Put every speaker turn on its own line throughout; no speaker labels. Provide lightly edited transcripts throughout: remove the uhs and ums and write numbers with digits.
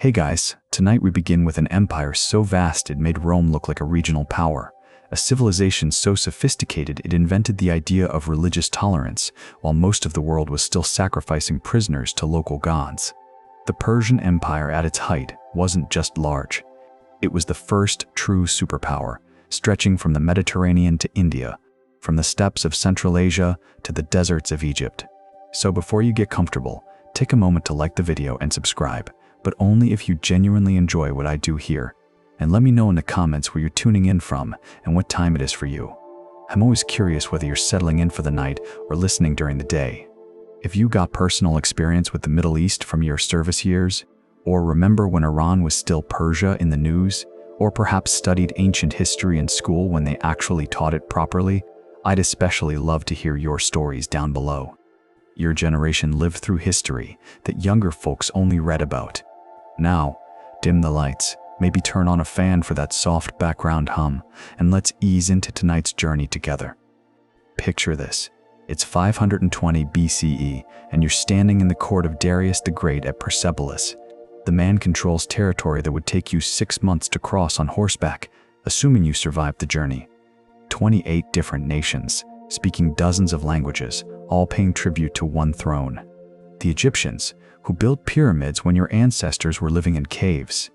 Hey guys, tonight we begin with an empire so vast it made Rome look like a regional power, a civilization so sophisticated it invented the idea of religious tolerance, while most of the world was still sacrificing prisoners to local gods. The Persian Empire at its height wasn't just large. It was the first true superpower, stretching from the Mediterranean to India, from the steppes of Central Asia to the deserts of Egypt. So before you get comfortable, take a moment to like the video and subscribe, but only if you genuinely enjoy what I do here. And let me know in the comments where you're tuning in from and what time it is for you. I'm always curious whether you're settling in for the night or listening during the day. If you got personal experience with the Middle East from your service years, or remember when Iran was still Persia in the news, or perhaps studied ancient history in school when they actually taught it properly, I'd especially love to hear your stories down below. Your generation lived through history that younger folks only read about. Now, dim the lights, maybe turn on a fan for that soft background hum, and let's ease into tonight's journey together. Picture this. It's 520 BCE, and you're standing in the court of Darius the Great at Persepolis. The man controls territory that would take you 6 months to cross on horseback, assuming you survived the journey. 28 different nations, speaking dozens of languages, all paying tribute to one throne. The Egyptians, who built pyramids when your ancestors were living in caves.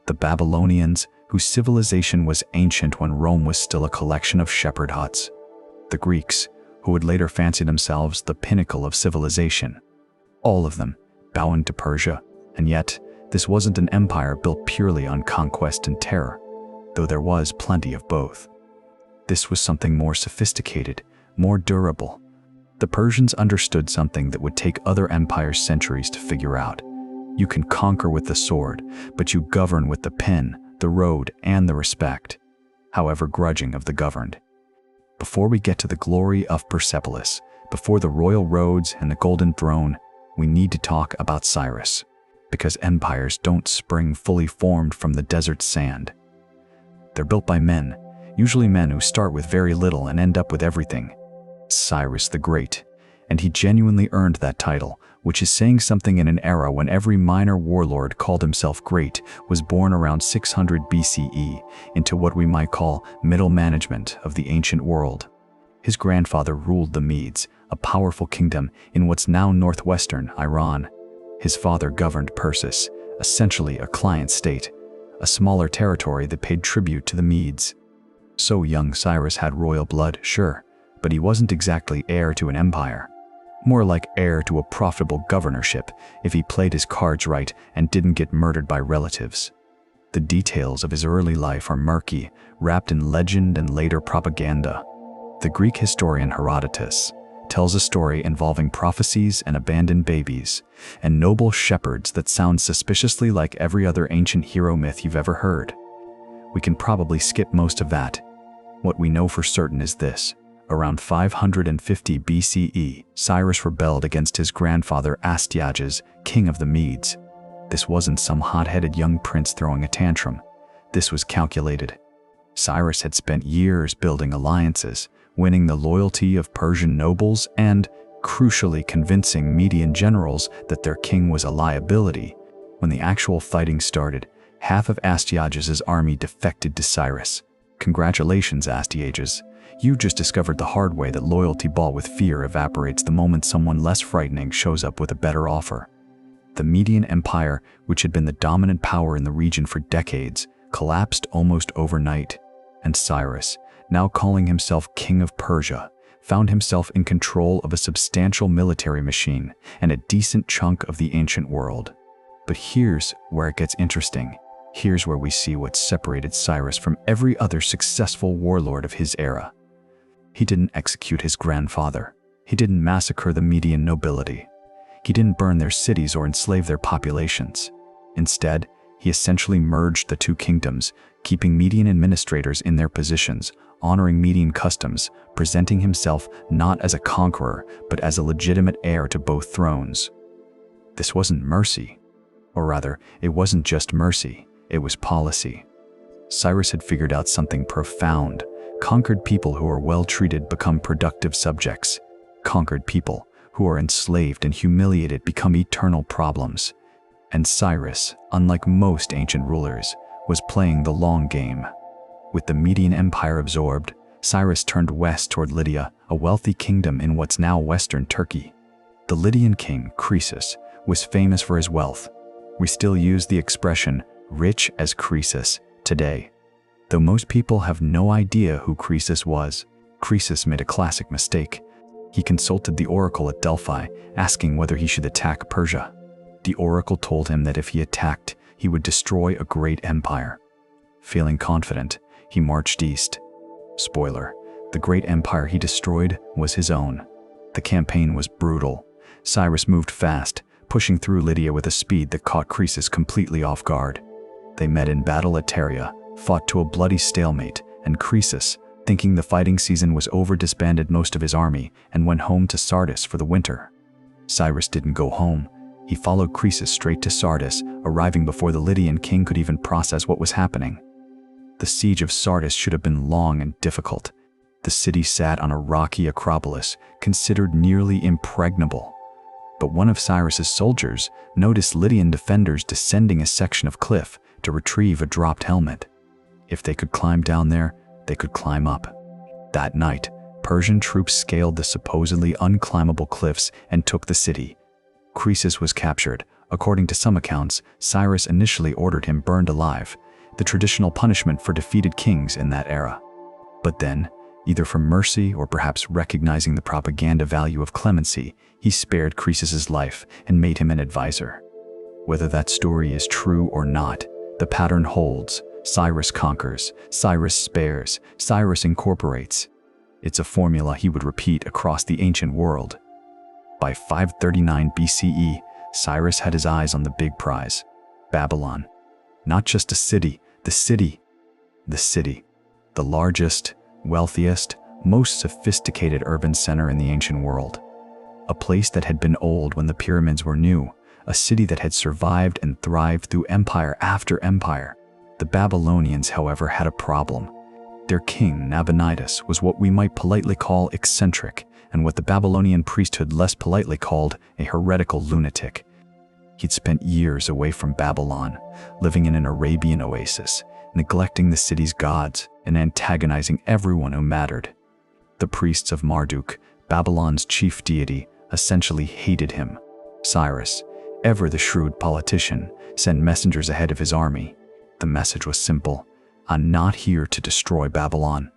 The Babylonians, whose civilization was ancient when Rome was still a collection of shepherd huts. The Greeks, who would later fancy themselves the pinnacle of civilization. All of them bowing to Persia, and yet this wasn't an empire built purely on conquest and terror, though there was plenty of both. This was something more sophisticated, more durable. The Persians understood something that would take other empires centuries to figure out. You can conquer with the sword, but you govern with the pen, the road, and the respect, however grudging of the governed. Before we get to the glory of Persepolis, before the royal roads and the golden throne, we need to talk about Cyrus, because empires don't spring fully formed from the desert sand. They're built by men, usually men who start with very little and end up with everything. Cyrus the Great, and he genuinely earned that title, which is saying something in an era when every minor warlord called himself great was born around 600 BCE into what we might call middle management of the ancient world. His grandfather ruled the Medes, a powerful kingdom in what's now northwestern Iran. His father governed Persis, essentially a client state, a smaller territory that paid tribute to the Medes. So young Cyrus had royal blood, sure, but he wasn't exactly heir to an empire. More like heir to a profitable governorship if he played his cards right and didn't get murdered by relatives. The details of his early life are murky, wrapped in legend and later propaganda. The Greek historian Herodotus tells a story involving prophecies and abandoned babies, and noble shepherds that sound suspiciously like every other ancient hero myth you've ever heard. We can probably skip most of that. What we know for certain is this. Around 550 BCE, Cyrus rebelled against his grandfather Astyages, king of the Medes. This wasn't some hot-headed young prince throwing a tantrum. This was calculated. Cyrus had spent years building alliances, winning the loyalty of Persian nobles and, crucially, convincing Median generals that their king was a liability. When the actual fighting started, half of Astyages' army defected to Cyrus. Congratulations, Astyages. You just discovered the hard way that loyalty bought with fear evaporates the moment someone less frightening shows up with a better offer. The Median Empire, which had been the dominant power in the region for decades, collapsed almost overnight, and Cyrus, now calling himself King of Persia, found himself in control of a substantial military machine and a decent chunk of the ancient world. But here's where it gets interesting. Here's where we see what separated Cyrus from every other successful warlord of his era. He didn't execute his grandfather. He didn't massacre the Median nobility. He didn't burn their cities or enslave their populations. Instead, he essentially merged the two kingdoms, keeping Median administrators in their positions, honoring Median customs, presenting himself not as a conqueror, but as a legitimate heir to both thrones. This wasn't mercy. Or rather, it wasn't just mercy, it was policy. Cyrus had figured out something profound. Conquered people who are well treated become productive subjects. Conquered people who are enslaved and humiliated become eternal problems. And Cyrus, unlike most ancient rulers, was playing the long game. With the Median Empire absorbed, Cyrus turned west toward Lydia, a wealthy kingdom in what's now western Turkey. The Lydian king, Croesus, was famous for his wealth. We still use the expression rich as Croesus today. Though most people have no idea who Croesus was, Croesus made a classic mistake. He consulted the oracle at Delphi, asking whether he should attack Persia. The oracle told him that if he attacked, he would destroy a great empire. Feeling confident, he marched east. Spoiler, the great empire he destroyed was his own. The campaign was brutal. Cyrus moved fast, pushing through Lydia with a speed that caught Croesus completely off guard. They met in battle at Pteria, fought to a bloody stalemate, and Croesus, thinking the fighting season was over, disbanded most of his army and went home to Sardis for the winter. Cyrus didn't go home. He followed Croesus straight to Sardis, arriving before the Lydian king could even process what was happening. The siege of Sardis should have been long and difficult. The city sat on a rocky acropolis, considered nearly impregnable. But one of Cyrus's soldiers noticed Lydian defenders descending a section of cliff to retrieve a dropped helmet. If they could climb down there, they could climb up. That night, Persian troops scaled the supposedly unclimbable cliffs and took the city. Croesus was captured. According to some accounts, Cyrus initially ordered him burned alive, the traditional punishment for defeated kings in that era. But then, either from mercy or perhaps recognizing the propaganda value of clemency, he spared Croesus's life and made him an advisor. Whether that story is true or not, the pattern holds. Cyrus conquers, Cyrus spares, Cyrus incorporates. It's a formula he would repeat across the ancient world. By 539 BCE, Cyrus had his eyes on the big prize, Babylon. Not just a city, the city. The largest, wealthiest, most sophisticated urban center in the ancient world. A place that had been old when the pyramids were new, a city that had survived and thrived through empire after empire. The Babylonians, however, had a problem. Their king, Nabonidus, was what we might politely call eccentric, and what the Babylonian priesthood less politely called a heretical lunatic. He'd spent years away from Babylon, living in an Arabian oasis, neglecting the city's gods and antagonizing everyone who mattered. The priests of Marduk, Babylon's chief deity, essentially hated him. Cyrus, ever the shrewd politician, sent messengers ahead of his army. The message was simple: I'm not here to destroy Babylon.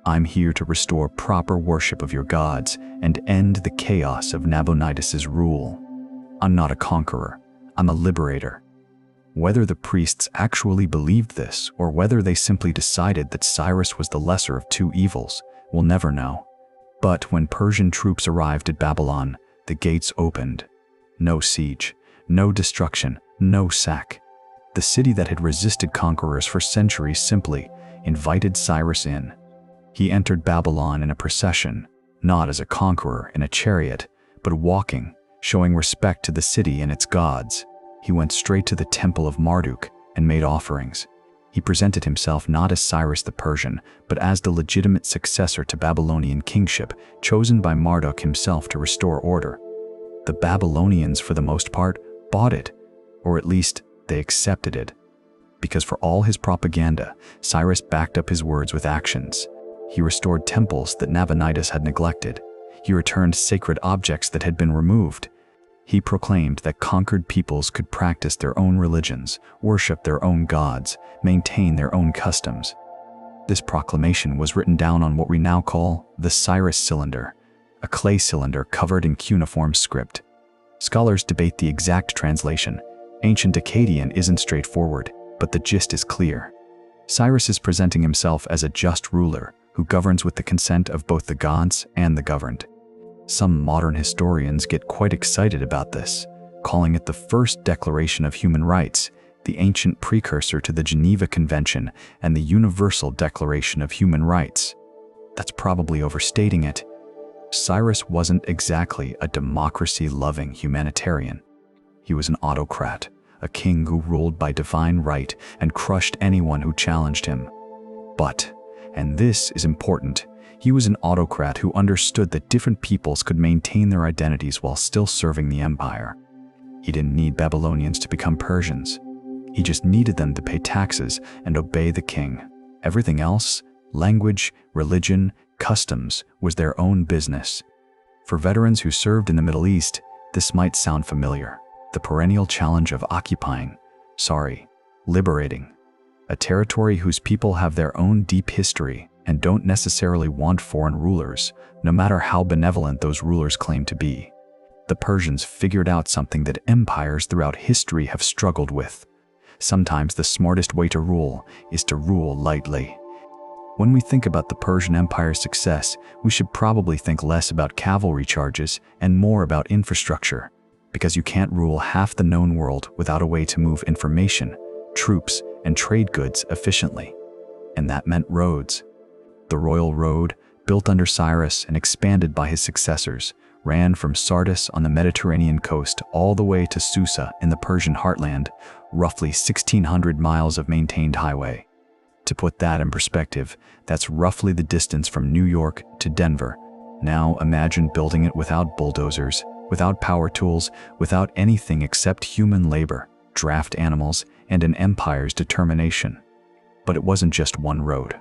I'm here to restore proper worship of your gods and end the chaos of Nabonidus's rule. I'm not a conqueror, I'm a liberator. Whether the priests actually believed this or whether they simply decided that Cyrus was the lesser of two evils, we'll never know. But when Persian troops arrived at Babylon, the gates opened. No siege, no destruction, no sack. The city that had resisted conquerors for centuries simply invited Cyrus in. He entered Babylon in a procession, not as a conqueror in a chariot, but walking, showing respect to the city and its gods. He went straight to the temple of Marduk and made offerings. He presented himself not as Cyrus the Persian, but as the legitimate successor to Babylonian kingship, chosen by Marduk himself to restore order. The Babylonians, for the most part, bought it, or at least they accepted it. Because for all his propaganda, Cyrus backed up his words with actions. He restored temples that Nabonidus had neglected. He returned sacred objects that had been removed. He proclaimed that conquered peoples could practice their own religions, worship their own gods, maintain their own customs. This proclamation was written down on what we now call the Cyrus cylinder, a clay cylinder covered in cuneiform script. Scholars debate the exact translation. Ancient Akkadian isn't straightforward, but the gist is clear. Cyrus is presenting himself as a just ruler who governs with the consent of both the gods and the governed. Some modern historians get quite excited about this, calling it the first declaration of human rights, the ancient precursor to the Geneva Convention and the Universal Declaration of Human Rights. That's probably overstating it. Cyrus wasn't exactly a democracy-loving humanitarian. He was an autocrat, a king who ruled by divine right and crushed anyone who challenged him. But, and this is important, he was an autocrat who understood that different peoples could maintain their identities while still serving the empire. He didn't need Babylonians to become Persians. He just needed them to pay taxes and obey the king. Everything else, language, religion, customs, was their own business. For veterans who served in the Middle East, this might sound familiar. The perennial challenge of liberating a territory whose people have their own deep history and don't necessarily want foreign rulers, no matter how benevolent those rulers claim to be. The Persians figured out something that empires throughout history have struggled with. Sometimes the smartest way to rule is to rule lightly. When we think about the Persian Empire's success, we should probably think less about cavalry charges and more about infrastructure, because you can't rule half the known world without a way to move information, troops, and trade goods efficiently. And that meant roads. The Royal Road, built under Cyrus and expanded by his successors, ran from Sardis on the Mediterranean coast all the way to Susa in the Persian heartland, roughly 1,600 miles of maintained highway. To put that in perspective, that's roughly the distance from New York to Denver. Now imagine building it without bulldozers, without power tools, without anything except human labor, draft animals, and an empire's determination. But it wasn't just one road.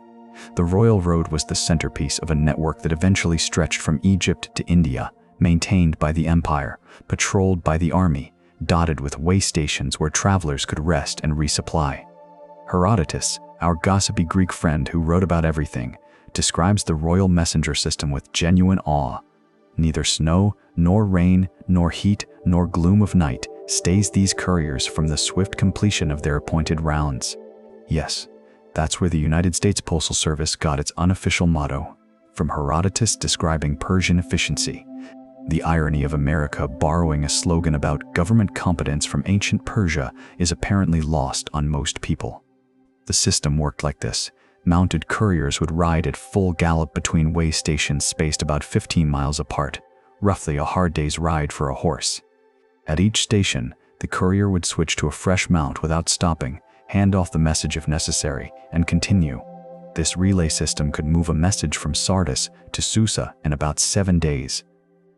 The Royal Road was the centerpiece of a network that eventually stretched from Egypt to India, maintained by the empire, patrolled by the army, dotted with way stations where travelers could rest and resupply. Herodotus, our gossipy Greek friend who wrote about everything, describes the royal messenger system with genuine awe. Neither snow, nor rain, nor heat, nor gloom of night stays these couriers from the swift completion of their appointed rounds. Yes, that's where the United States Postal Service got its unofficial motto, from Herodotus describing Persian efficiency. The irony of America borrowing a slogan about government competence from ancient Persia is apparently lost on most people. The system worked like this. Mounted couriers would ride at full gallop between way stations spaced about 15 miles apart, roughly a hard day's ride for a horse. At each station, the courier would switch to a fresh mount without stopping, hand off the message if necessary, and continue. This relay system could move a message from Sardis to Susa in about 7 days.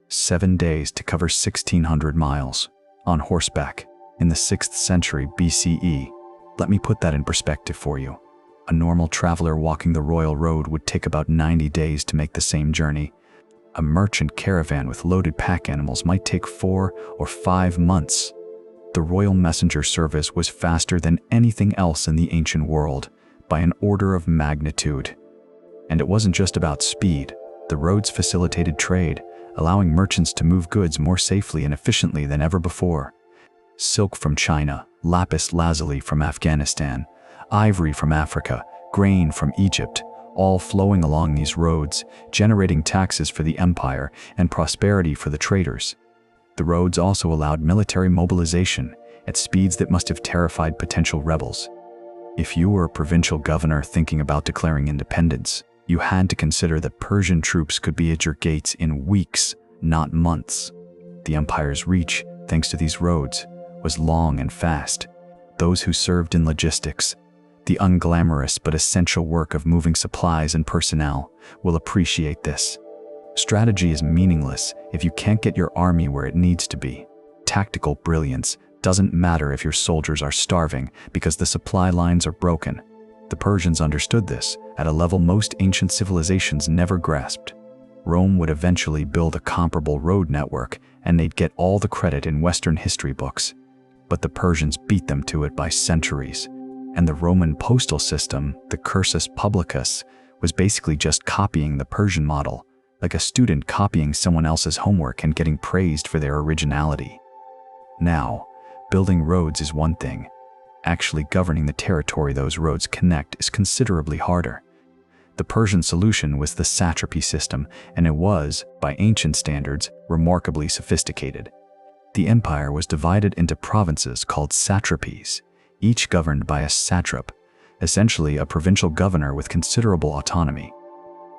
7 days to cover 1,600 miles, on horseback, in the 6th century BCE. Let me put that in perspective for you. A normal traveler walking the Royal Road would take about 90 days to make the same journey. A merchant caravan with loaded pack animals might take 4 or 5 months. The royal messenger service was faster than anything else in the ancient world, by an order of magnitude. And it wasn't just about speed. The roads facilitated trade, allowing merchants to move goods more safely and efficiently than ever before. Silk from China, lapis lazuli from Afghanistan, ivory from Africa, grain from Egypt, all flowing along these roads, generating taxes for the empire and prosperity for the traders. The roads also allowed military mobilization at speeds that must have terrified potential rebels. If you were a provincial governor thinking about declaring independence, you had to consider that Persian troops could be at your gates in weeks, not months. The empire's reach, thanks to these roads, was long and fast. Those who served in logistics, the unglamorous but essential work of moving supplies and personnel, will appreciate this. Strategy is meaningless if you can't get your army where it needs to be. Tactical brilliance doesn't matter if your soldiers are starving because the supply lines are broken. The Persians understood this at a level most ancient civilizations never grasped. Rome would eventually build a comparable road network, and they'd get all the credit in Western history books. But the Persians beat them to it by centuries. And the Roman postal system, the cursus publicus, was basically just copying the Persian model, like a student copying someone else's homework and getting praised for their originality. Now, building roads is one thing. Actually governing the territory those roads connect is considerably harder. The Persian solution was the satrapy system, and it was, by ancient standards, remarkably sophisticated. The empire was divided into provinces called satrapies, each governed by a satrap, essentially a provincial governor with considerable autonomy.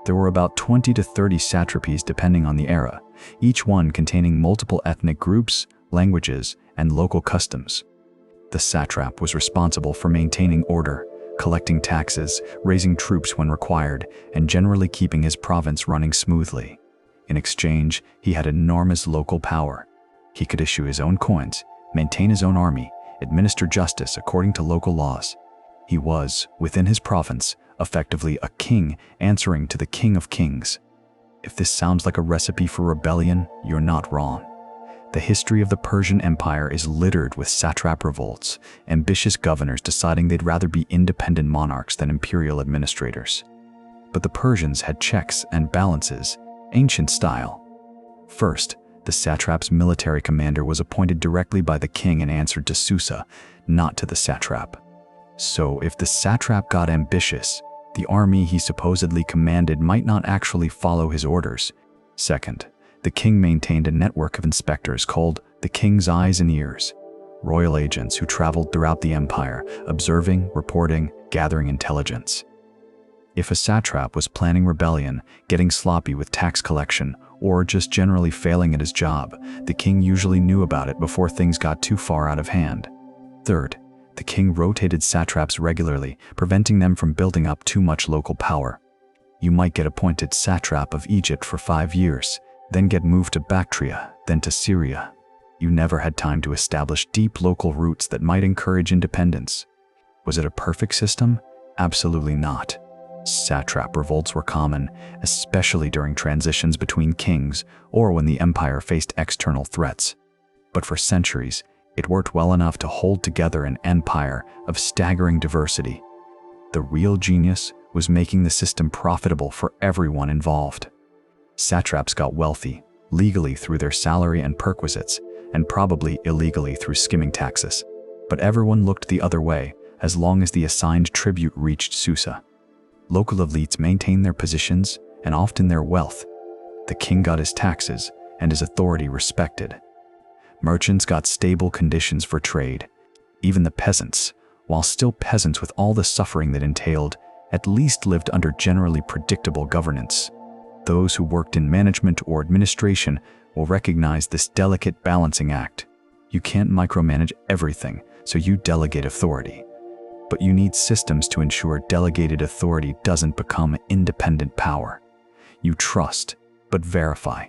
There were about 20 to 30 satrapies depending on the era, each one containing multiple ethnic groups, languages, and local customs. The satrap was responsible for maintaining order, collecting taxes, raising troops when required, and generally keeping his province running smoothly. In exchange, he had enormous local power. He could issue his own coins, maintain his own army, administer justice according to local laws. He was, within his province, effectively a king answering to the King of Kings. If this sounds like a recipe for rebellion, you're not wrong. The history of the Persian Empire is littered with satrap revolts, ambitious governors deciding they'd rather be independent monarchs than imperial administrators. But the Persians had checks and balances, ancient style. First, the satrap's military commander was appointed directly by the king and answered to Susa, not to the satrap. So if the satrap got ambitious, the army he supposedly commanded might not actually follow his orders. Second, the king maintained a network of inspectors called the King's Eyes and Ears, royal agents who traveled throughout the empire, observing, reporting, gathering intelligence. If a satrap was planning rebellion, getting sloppy with tax collection, or just generally failing at his job, the king usually knew about it before things got too far out of hand. Third, the king rotated satraps regularly, preventing them from building up too much local power. You might get appointed satrap of Egypt for 5 years, then get moved to Bactria, then to Syria. You never had time to establish deep local roots that might encourage independence. Was it a perfect system? Absolutely not. Satrap revolts were common, especially during transitions between kings or when the empire faced external threats. But for centuries, it worked well enough to hold together an empire of staggering diversity. The real genius was making the system profitable for everyone involved. Satraps got wealthy, legally through their salary and perquisites, and probably illegally through skimming taxes. But everyone looked the other way, as long as the assigned tribute reached Susa. Local elites maintained their positions and often their wealth. The king got his taxes and his authority respected. Merchants got stable conditions for trade. Even the peasants, while still peasants with all the suffering that entailed, at least lived under generally predictable governance. Those who worked in management or administration will recognize this delicate balancing act. You can't micromanage everything, so you delegate authority. But you need systems to ensure delegated authority doesn't become independent power. You trust, but verify.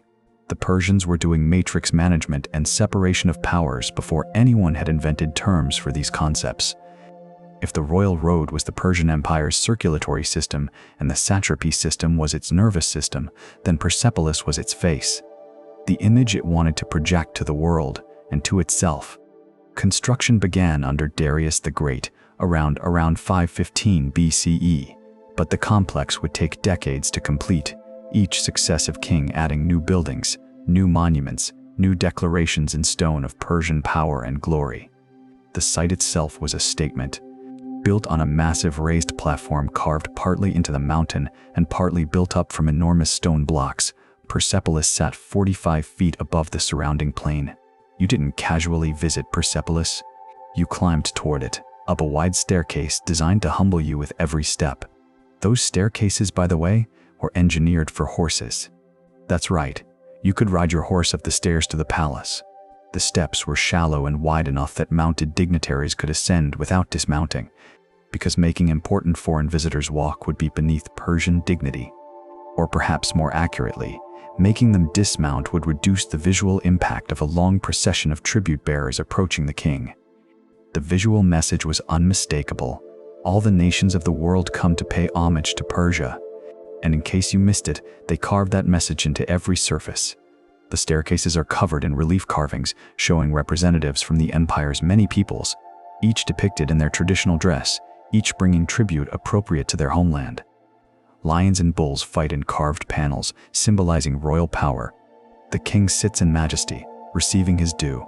The Persians were doing matrix management and separation of powers before anyone had invented terms for these concepts. If the royal road was the Persian Empire's circulatory system and the satrapy system was its nervous system, then Persepolis was its face, the image it wanted to project to the world and to itself. Construction began under Darius the Great, around 515 BCE, but the complex would take decades to complete, each successive king adding new buildings, new monuments, new declarations in stone of Persian power and glory. The site itself was a statement. Built on a massive raised platform carved partly into the mountain and partly built up from enormous stone blocks, Persepolis sat 45 feet above the surrounding plain. You didn't casually visit Persepolis. You climbed toward it, up a wide staircase designed to humble you with every step. Those staircases, by the way, were engineered for horses. That's right, you could ride your horse up the stairs to the palace. The steps were shallow and wide enough that mounted dignitaries could ascend without dismounting, because making important foreign visitors walk would be beneath Persian dignity. Or perhaps more accurately, making them dismount would reduce the visual impact of a long procession of tribute bearers approaching the king. The visual message was unmistakable. All the nations of the world come to pay homage to Persia. And in case you missed it, they carved that message into every surface. The staircases are covered in relief carvings showing representatives from the empire's many peoples, each depicted in their traditional dress, each bringing tribute appropriate to their homeland. Lions and bulls fight in carved panels, symbolizing royal power. The king sits in majesty, receiving his due.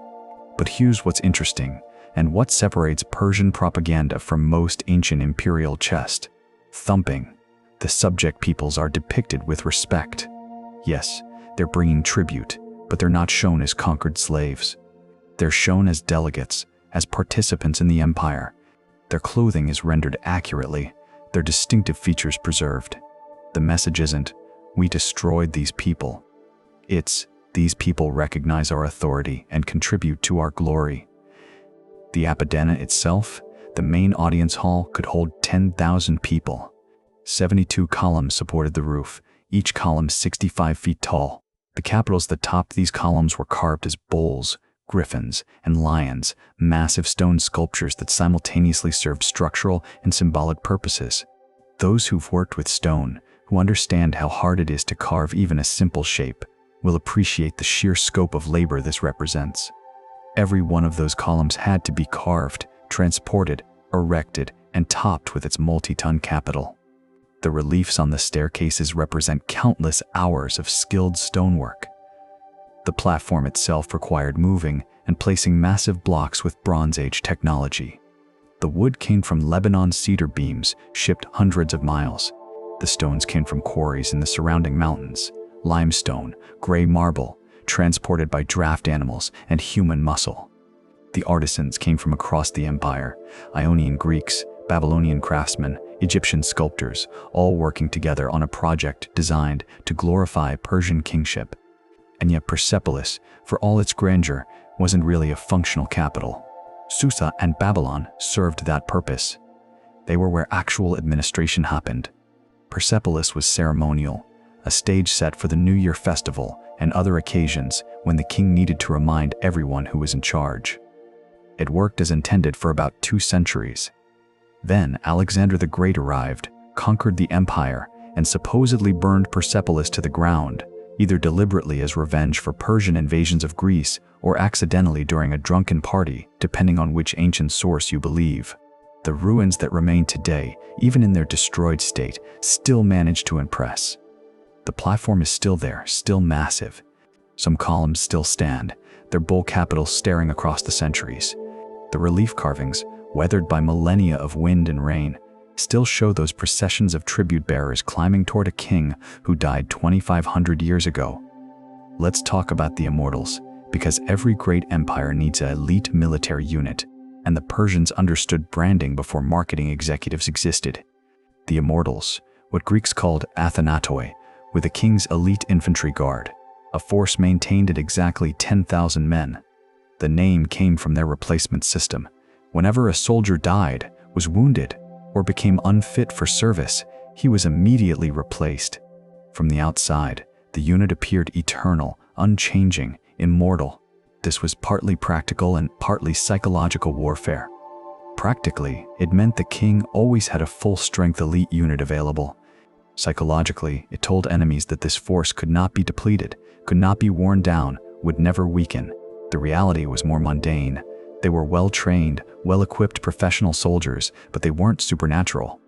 But here's what's interesting, and what separates Persian propaganda from most ancient imperial chest. Thumping. The subject peoples are depicted with respect. Yes, they're bringing tribute, but they're not shown as conquered slaves. They're shown as delegates, as participants in the empire. Their clothing is rendered accurately, their distinctive features preserved. The message isn't, "We destroyed these people." It's, "These people recognize our authority and contribute to our glory." The Apadana itself, the main audience hall, could hold 10,000 people. 72 columns supported the roof, each column 65 feet tall. The capitals that topped these columns were carved as bulls, griffins, and lions, massive stone sculptures that simultaneously served structural and symbolic purposes. Those who've worked with stone, who understand how hard it is to carve even a simple shape, will appreciate the sheer scope of labor this represents. Every one of those columns had to be carved, transported, erected, and topped with its multi-ton capital. The reliefs on the staircases represent countless hours of skilled stonework. The platform itself required moving and placing massive blocks with Bronze Age technology. The wood came from Lebanon cedar beams shipped hundreds of miles. The stones came from quarries in the surrounding mountains. Limestone, gray marble, transported by draft animals and human muscle. The artisans came from across the empire, Ionian Greeks, Babylonian craftsmen, Egyptian sculptors, all working together on a project designed to glorify Persian kingship. And yet Persepolis, for all its grandeur, wasn't really a functional capital. Susa and Babylon served that purpose. They were where actual administration happened. Persepolis was ceremonial, a stage set for the New Year festival and other occasions when the king needed to remind everyone who was in charge. It worked as intended for about 2 centuries. Then Alexander the Great arrived, conquered the empire, and supposedly burned Persepolis to the ground, either deliberately as revenge for Persian invasions of Greece or accidentally during a drunken party, depending on which ancient source you believe. The ruins that remain today, even in their destroyed state, still manage to impress. The platform is still there, still massive. Some columns still stand, their bull capitals staring across the centuries. The relief carvings, weathered by millennia of wind and rain, still show those processions of tribute bearers climbing toward a king who died 2,500 years ago. Let's talk about the immortals, because every great empire needs an elite military unit, and the Persians understood branding before marketing executives existed. The immortals, what Greeks called athanatoi, were the king's elite infantry guard, a force maintained at exactly 10,000 men. The name came from their replacement system. Whenever a soldier died, was wounded, or became unfit for service, he was immediately replaced. From the outside, the unit appeared eternal, unchanging, immortal. This was partly practical and partly psychological warfare. Practically, it meant the king always had a full-strength elite unit available. Psychologically, it told enemies that this force could not be depleted, could not be worn down, would never weaken. The reality was more mundane. They were well-trained, well-equipped professional soldiers, but they weren't supernatural.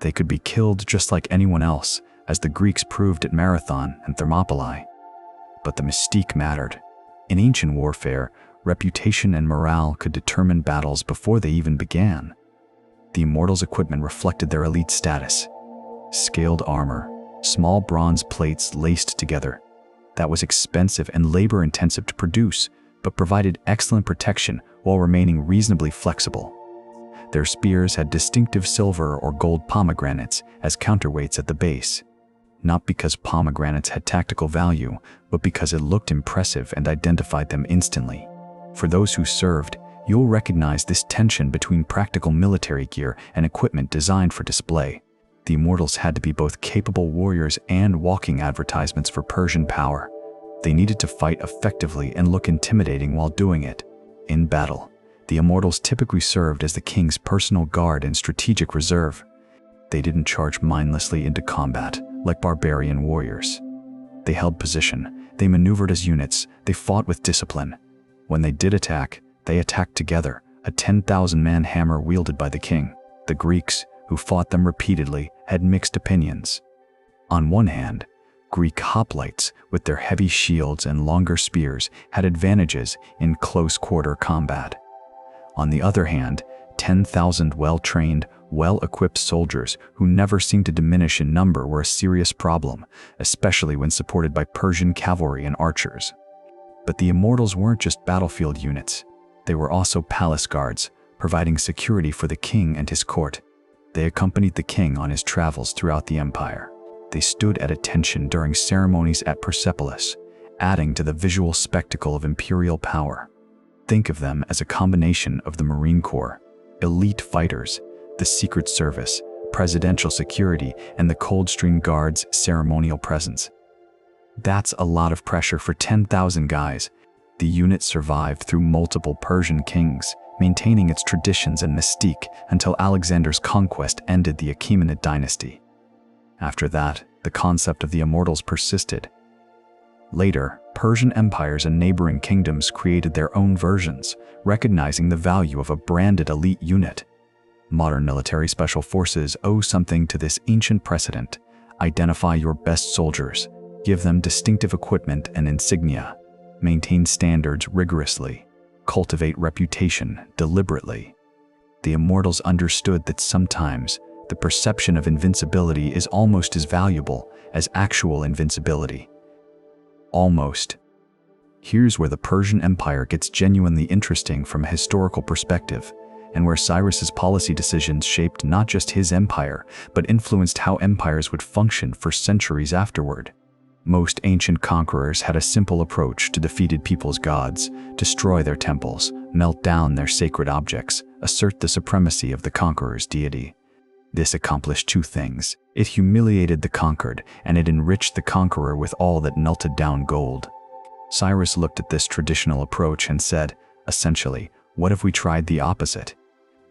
They could be killed just like anyone else, as the Greeks proved at Marathon and Thermopylae. But the mystique mattered. In ancient warfare, reputation and morale could determine battles before they even began. The Immortals' equipment reflected their elite status. Scaled armor, small bronze plates laced together. That was expensive and labor-intensive to produce, but provided excellent protection while remaining reasonably flexible. Their spears had distinctive silver or gold pomegranates as counterweights at the base. Not because pomegranates had tactical value, but because it looked impressive and identified them instantly. For those who served, you'll recognize this tension between practical military gear and equipment designed for display. The Immortals had to be both capable warriors and walking advertisements for Persian power. They needed to fight effectively and look intimidating while doing it. In battle, the Immortals typically served as the king's personal guard and strategic reserve. They didn't charge mindlessly into combat like barbarian warriors. They held position, they maneuvered as units, they fought with discipline. When they did attack, they attacked together, a 10,000-man hammer wielded by the king. The Greeks, who fought them repeatedly, had mixed opinions. On one hand, Greek hoplites, with their heavy shields and longer spears, had advantages in close-quarter combat. On the other hand, 10,000 well-trained, well-equipped soldiers who never seemed to diminish in number were a serious problem, especially when supported by Persian cavalry and archers. But the Immortals weren't just battlefield units. They were also palace guards, providing security for the king and his court. They accompanied the king on his travels throughout the empire. They stood at attention during ceremonies at Persepolis, adding to the visual spectacle of imperial power. Think of them as a combination of the Marine Corps, elite fighters, the Secret Service, presidential security, and the Coldstream Guard's ceremonial presence. That's a lot of pressure for 10,000 guys. The unit survived through multiple Persian kings, maintaining its traditions and mystique until Alexander's conquest ended the Achaemenid dynasty. After that, the concept of the immortals persisted. Later, Persian empires and neighboring kingdoms created their own versions, recognizing the value of a branded elite unit. Modern military special forces owe something to this ancient precedent. Identify your best soldiers, give them distinctive equipment and insignia, maintain standards rigorously, cultivate reputation deliberately. The immortals understood that sometimes the perception of invincibility is almost as valuable as actual invincibility. Almost. Here's where the Persian Empire gets genuinely interesting from a historical perspective, and where Cyrus's policy decisions shaped not just his empire, but influenced how empires would function for centuries afterward. Most ancient conquerors had a simple approach to defeated people's gods: destroy their temples, melt down their sacred objects, assert the supremacy of the conqueror's deity. This accomplished two things. It humiliated the conquered, and it enriched the conqueror with all that melted down gold. Cyrus looked at this traditional approach and said, essentially, what if we tried the opposite?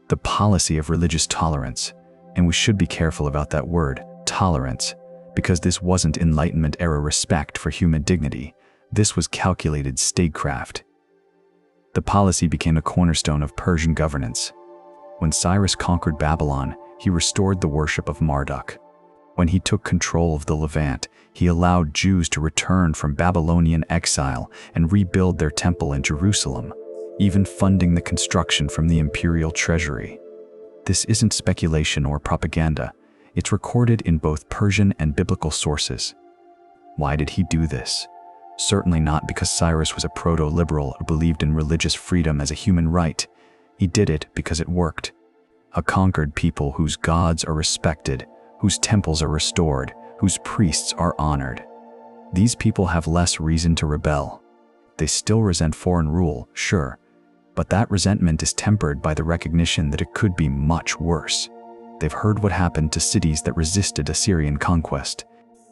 The policy of religious tolerance. And we should be careful about that word, tolerance, because this wasn't Enlightenment-era respect for human dignity. This was calculated statecraft. The policy became a cornerstone of Persian governance. When Cyrus conquered Babylon, he restored the worship of Marduk. When he took control of the Levant, he allowed Jews to return from Babylonian exile and rebuild their temple in Jerusalem, even funding the construction from the imperial treasury. This isn't speculation or propaganda. It's recorded in both Persian and biblical sources. Why did he do this? Certainly not because Cyrus was a proto-liberal or believed in religious freedom as a human right. He did it because it worked. A conquered people whose gods are respected, whose temples are restored, whose priests are honored. These people have less reason to rebel. They still resent foreign rule, sure, but that resentment is tempered by the recognition that it could be much worse. They've heard what happened to cities that resisted Assyrian conquest.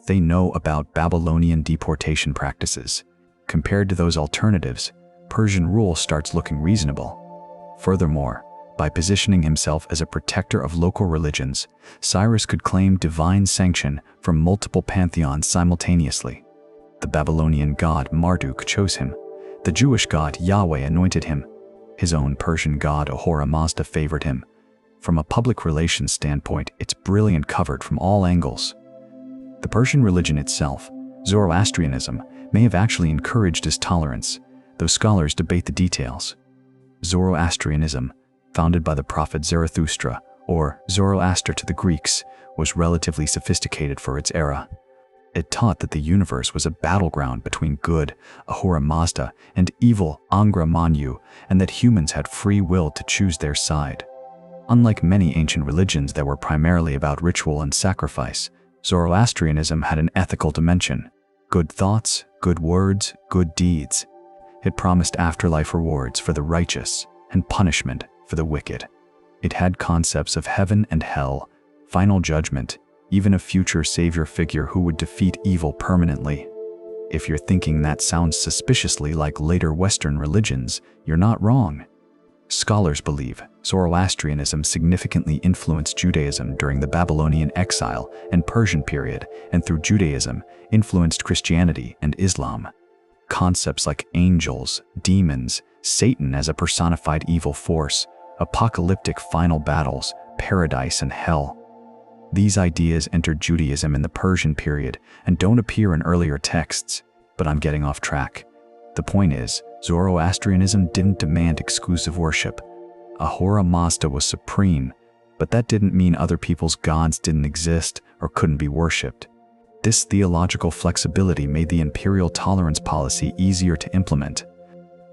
They know about Babylonian deportation practices. Compared to those alternatives, Persian rule starts looking reasonable. Furthermore, by positioning himself as a protector of local religions, Cyrus could claim divine sanction from multiple pantheons simultaneously. The Babylonian god Marduk chose him. The Jewish god Yahweh anointed him. His own Persian god Ahura Mazda favored him. From a public relations standpoint, it's brilliant covered from all angles. The Persian religion itself, Zoroastrianism, may have actually encouraged his tolerance, though scholars debate the details. Zoroastrianism, founded by the prophet Zarathustra, or Zoroaster to the Greeks, was relatively sophisticated for its era. It taught that the universe was a battleground between good, Ahura Mazda, and evil, Angra Mainyu, and that humans had free will to choose their side. Unlike many ancient religions that were primarily about ritual and sacrifice, Zoroastrianism had an ethical dimension. Good thoughts, good words, good deeds. It promised afterlife rewards for the righteous and punishment for the wicked. It had concepts of heaven and hell, final judgment, even a future savior figure who would defeat evil permanently. If you're thinking that sounds suspiciously like later Western religions, you're not wrong. Scholars believe Zoroastrianism significantly influenced Judaism during the Babylonian exile and Persian period, and through Judaism, influenced Christianity and Islam. Concepts like angels, demons, Satan as a personified evil force, apocalyptic final battles, paradise and hell. These ideas entered Judaism in the Persian period and don't appear in earlier texts, but I'm getting off track. The point is, Zoroastrianism didn't demand exclusive worship. Ahura Mazda was supreme, but that didn't mean other people's gods didn't exist or couldn't be worshipped. This theological flexibility made the imperial tolerance policy easier to implement.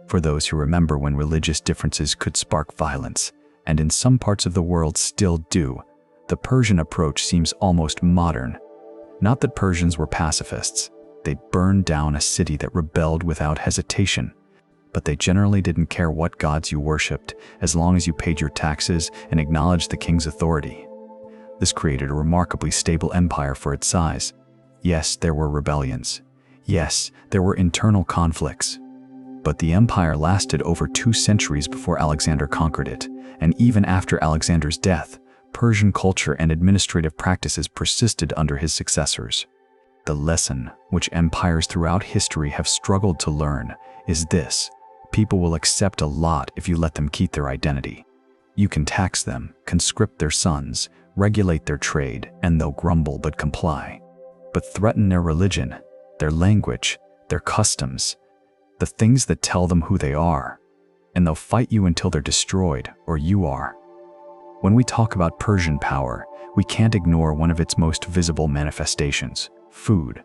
For those who remember when religious differences could spark violence, and in some parts of the world still do, the Persian approach seems almost modern. Not that Persians were pacifists. They burned down a city that rebelled without hesitation. But they generally didn't care what gods you worshipped, as long as you paid your taxes and acknowledged the king's authority. This created a remarkably stable empire for its size. Yes, there were rebellions. Yes, there were internal conflicts. But the empire lasted over 2 centuries before Alexander conquered it, and even after Alexander's death, Persian culture and administrative practices persisted under his successors. The lesson, which empires throughout history have struggled to learn, is this: people will accept a lot if you let them keep their identity. You can tax them, conscript their sons, regulate their trade, and they'll grumble but comply. But threaten their religion, their language, their customs, the things that tell them who they are, and they'll fight you until they're destroyed, or you are. When we talk about Persian power, we can't ignore one of its most visible manifestations: food.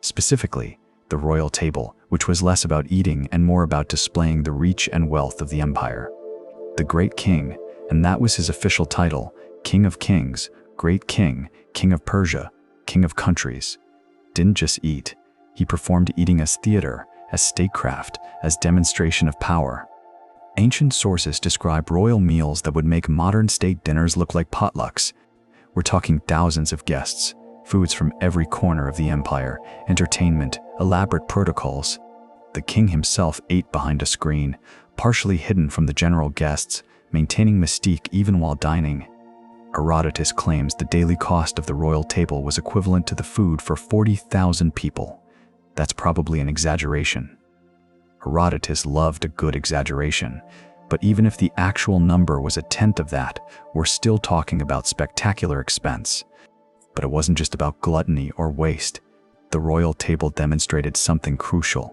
Specifically, the royal table, which was less about eating and more about displaying the reach and wealth of the empire. The Great King, and that was his official title, King of Kings, Great King, King of Persia, King of Countries, didn't just eat. He performed eating as theater, as statecraft, as demonstration of power. Ancient sources describe royal meals that would make modern state dinners look like potlucks. We're talking thousands of guests, foods from every corner of the empire, entertainment, elaborate protocols. The king himself ate behind a screen, partially hidden from the general guests, maintaining mystique even while dining. Herodotus claims the daily cost of the royal table was equivalent to the food for 40,000 people. That's probably an exaggeration. Herodotus loved a good exaggeration, but even if the actual number was a tenth of that, we're still talking about spectacular expense. But it wasn't just about gluttony or waste. The royal table demonstrated something crucial: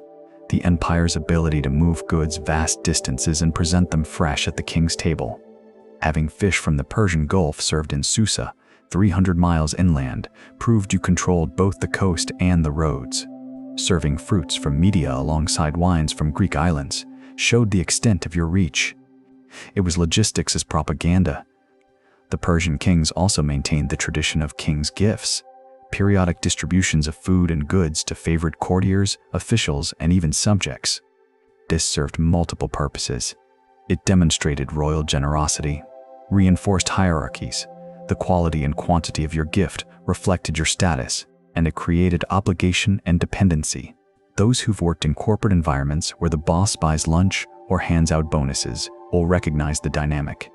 the empire's ability to move goods vast distances and present them fresh at the king's table. Having fish from the Persian Gulf served in Susa, 300 miles inland, proved you controlled both the coast and the roads. Serving fruits from Media alongside wines from Greek islands showed the extent of your reach. It was logistics as propaganda. The Persian kings also maintained the tradition of king's gifts, periodic distributions of food and goods to favored courtiers, officials, and even subjects. This served multiple purposes. It demonstrated royal generosity, reinforced hierarchies. The quality and quantity of your gift reflected your status, and it created obligation and dependency. Those who've worked in corporate environments where the boss buys lunch or hands out bonuses will recognize the dynamic.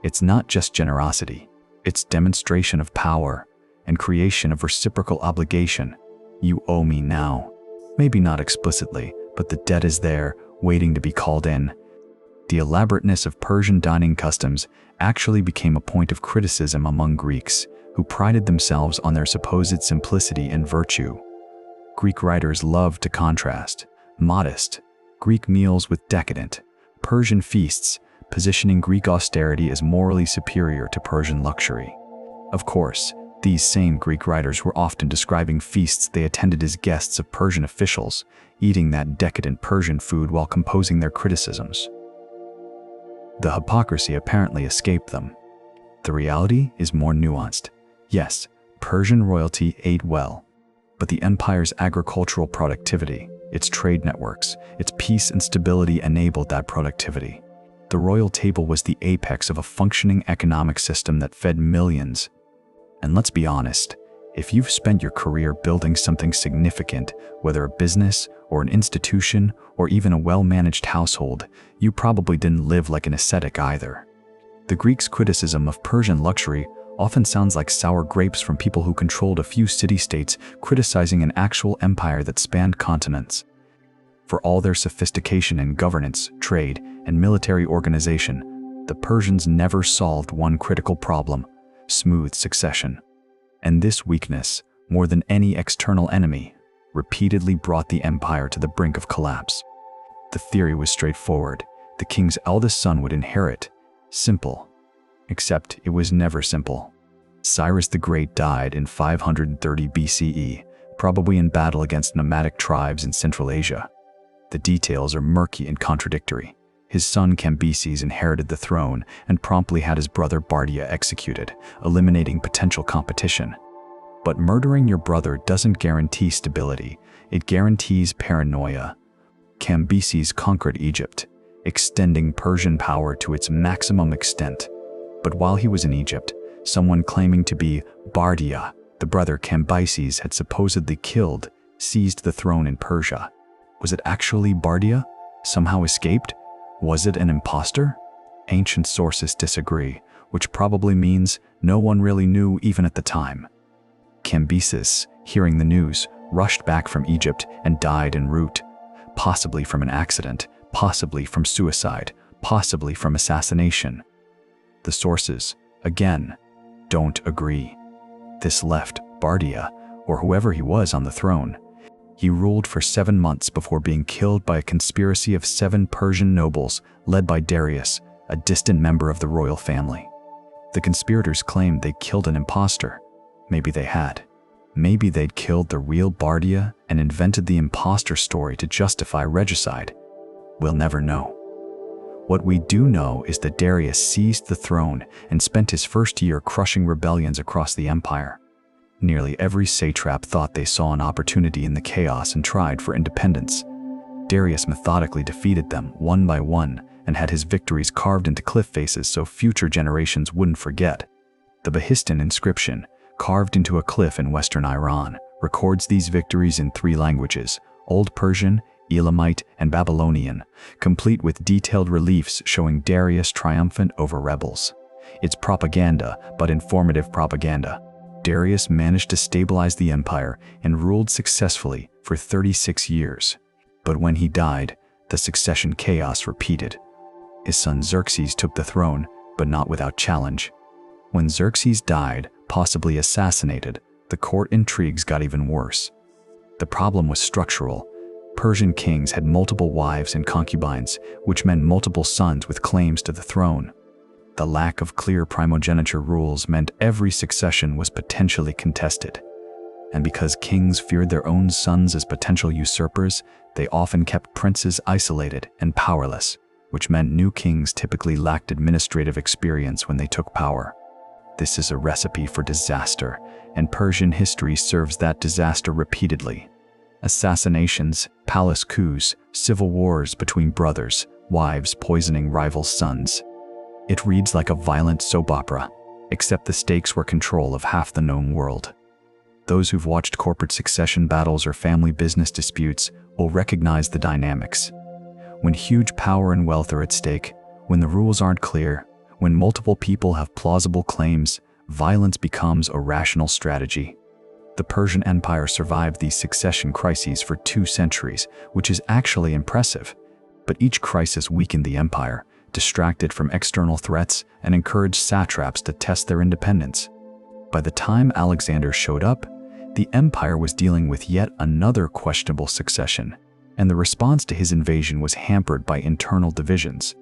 It's not just generosity, it's demonstration of power and creation of reciprocal obligation. You owe me now. Maybe not explicitly, but the debt is there, waiting to be called in. The elaborateness of Persian dining customs actually became a point of criticism among Greeks, who prided themselves on their supposed simplicity and virtue. Greek writers loved to contrast modest Greek meals with decadent Persian feasts, positioning Greek austerity as morally superior to Persian luxury. Of course, these same Greek writers were often describing feasts they attended as guests of Persian officials, eating that decadent Persian food while composing their criticisms. The hypocrisy apparently escaped them. The reality is more nuanced. Yes, Persian royalty ate well, but the empire's agricultural productivity, its trade networks, its peace and stability enabled that productivity. The royal table was the apex of a functioning economic system that fed millions. And let's be honest, if you've spent your career building something significant, whether a business or an institution or even a well-managed household, you probably didn't live like an ascetic either. The Greeks' criticism of Persian luxury often sounds like sour grapes from people who controlled a few city-states criticizing an actual empire that spanned continents. For all their sophistication in governance, trade, and military organization, the Persians never solved one critical problem: smooth succession. And this weakness, more than any external enemy, repeatedly brought the empire to the brink of collapse. The theory was straightforward: the king's eldest son would inherit. Simple. Except it was never simple. Cyrus the Great died in 530 BCE, probably in battle against nomadic tribes in Central Asia. The details are murky and contradictory. His son Cambyses inherited the throne and promptly had his brother Bardia executed, eliminating potential competition. But murdering your brother doesn't guarantee stability, it guarantees paranoia. Cambyses conquered Egypt, extending Persian power to its maximum extent. But while he was in Egypt, someone claiming to be Bardia, the brother Cambyses had supposedly killed, seized the throne in Persia. Was it actually Bardia? Somehow escaped? Was it an imposter? Ancient sources disagree, which probably means no one really knew even at the time. Cambyses, hearing the news, rushed back from Egypt and died en route, possibly from an accident, possibly from suicide, possibly from assassination. The sources, again, don't agree. This left Bardia, or whoever he was, on the throne. He ruled for 7 months before being killed by a conspiracy of 7 Persian nobles led by Darius, a distant member of the royal family. The conspirators claimed they killed an imposter. Maybe they had. Maybe they'd killed the real Bardia and invented the imposter story to justify regicide. We'll never know. What we do know is that Darius seized the throne and spent his first year crushing rebellions across the empire. Nearly every satrap thought they saw an opportunity in the chaos and tried for independence. Darius methodically defeated them one by one and had his victories carved into cliff faces so future generations wouldn't forget. The Behistun inscription, carved into a cliff in western Iran, records these victories in 3 languages: Old Persian, Elamite, and Babylonian, complete with detailed reliefs showing Darius triumphant over rebels. It's propaganda, but informative propaganda. Darius managed to stabilize the empire and ruled successfully for 36 years. But when he died, the succession chaos repeated. His son Xerxes took the throne, but not without challenge. When Xerxes died, possibly assassinated, the court intrigues got even worse. The problem was structural. Persian kings had multiple wives and concubines, which meant multiple sons with claims to the throne. The lack of clear primogeniture rules meant every succession was potentially contested. And because kings feared their own sons as potential usurpers, they often kept princes isolated and powerless, which meant new kings typically lacked administrative experience when they took power. This is a recipe for disaster, and Persian history serves that disaster repeatedly. Assassinations, palace coups, civil wars between brothers, wives poisoning rival sons. It reads like a violent soap opera, except the stakes were control of half the known world. Those who've watched corporate succession battles or family business disputes will recognize the dynamics. When huge power and wealth are at stake, when the rules aren't clear, when multiple people have plausible claims, violence becomes a rational strategy. The Persian Empire survived these succession crises for 2 centuries, which is actually impressive. But each crisis weakened the empire, distracted from external threats, and encouraged satraps to test their independence. By the time Alexander showed up, the empire was dealing with yet another questionable succession, and the response to his invasion was hampered by internal divisions.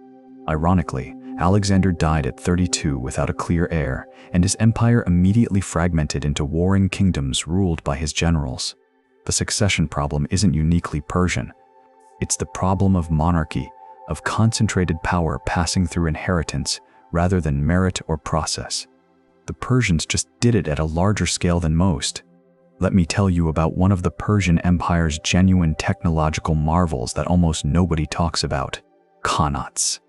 Ironically, Alexander died at 32 without a clear heir, and his empire immediately fragmented into warring kingdoms ruled by his generals. The succession problem isn't uniquely Persian. It's the problem of monarchy, of concentrated power passing through inheritance rather than merit or process. The Persians just did it at a larger scale than most. Let me tell you about one of the Persian Empire's genuine technological marvels that almost nobody talks about: qanats.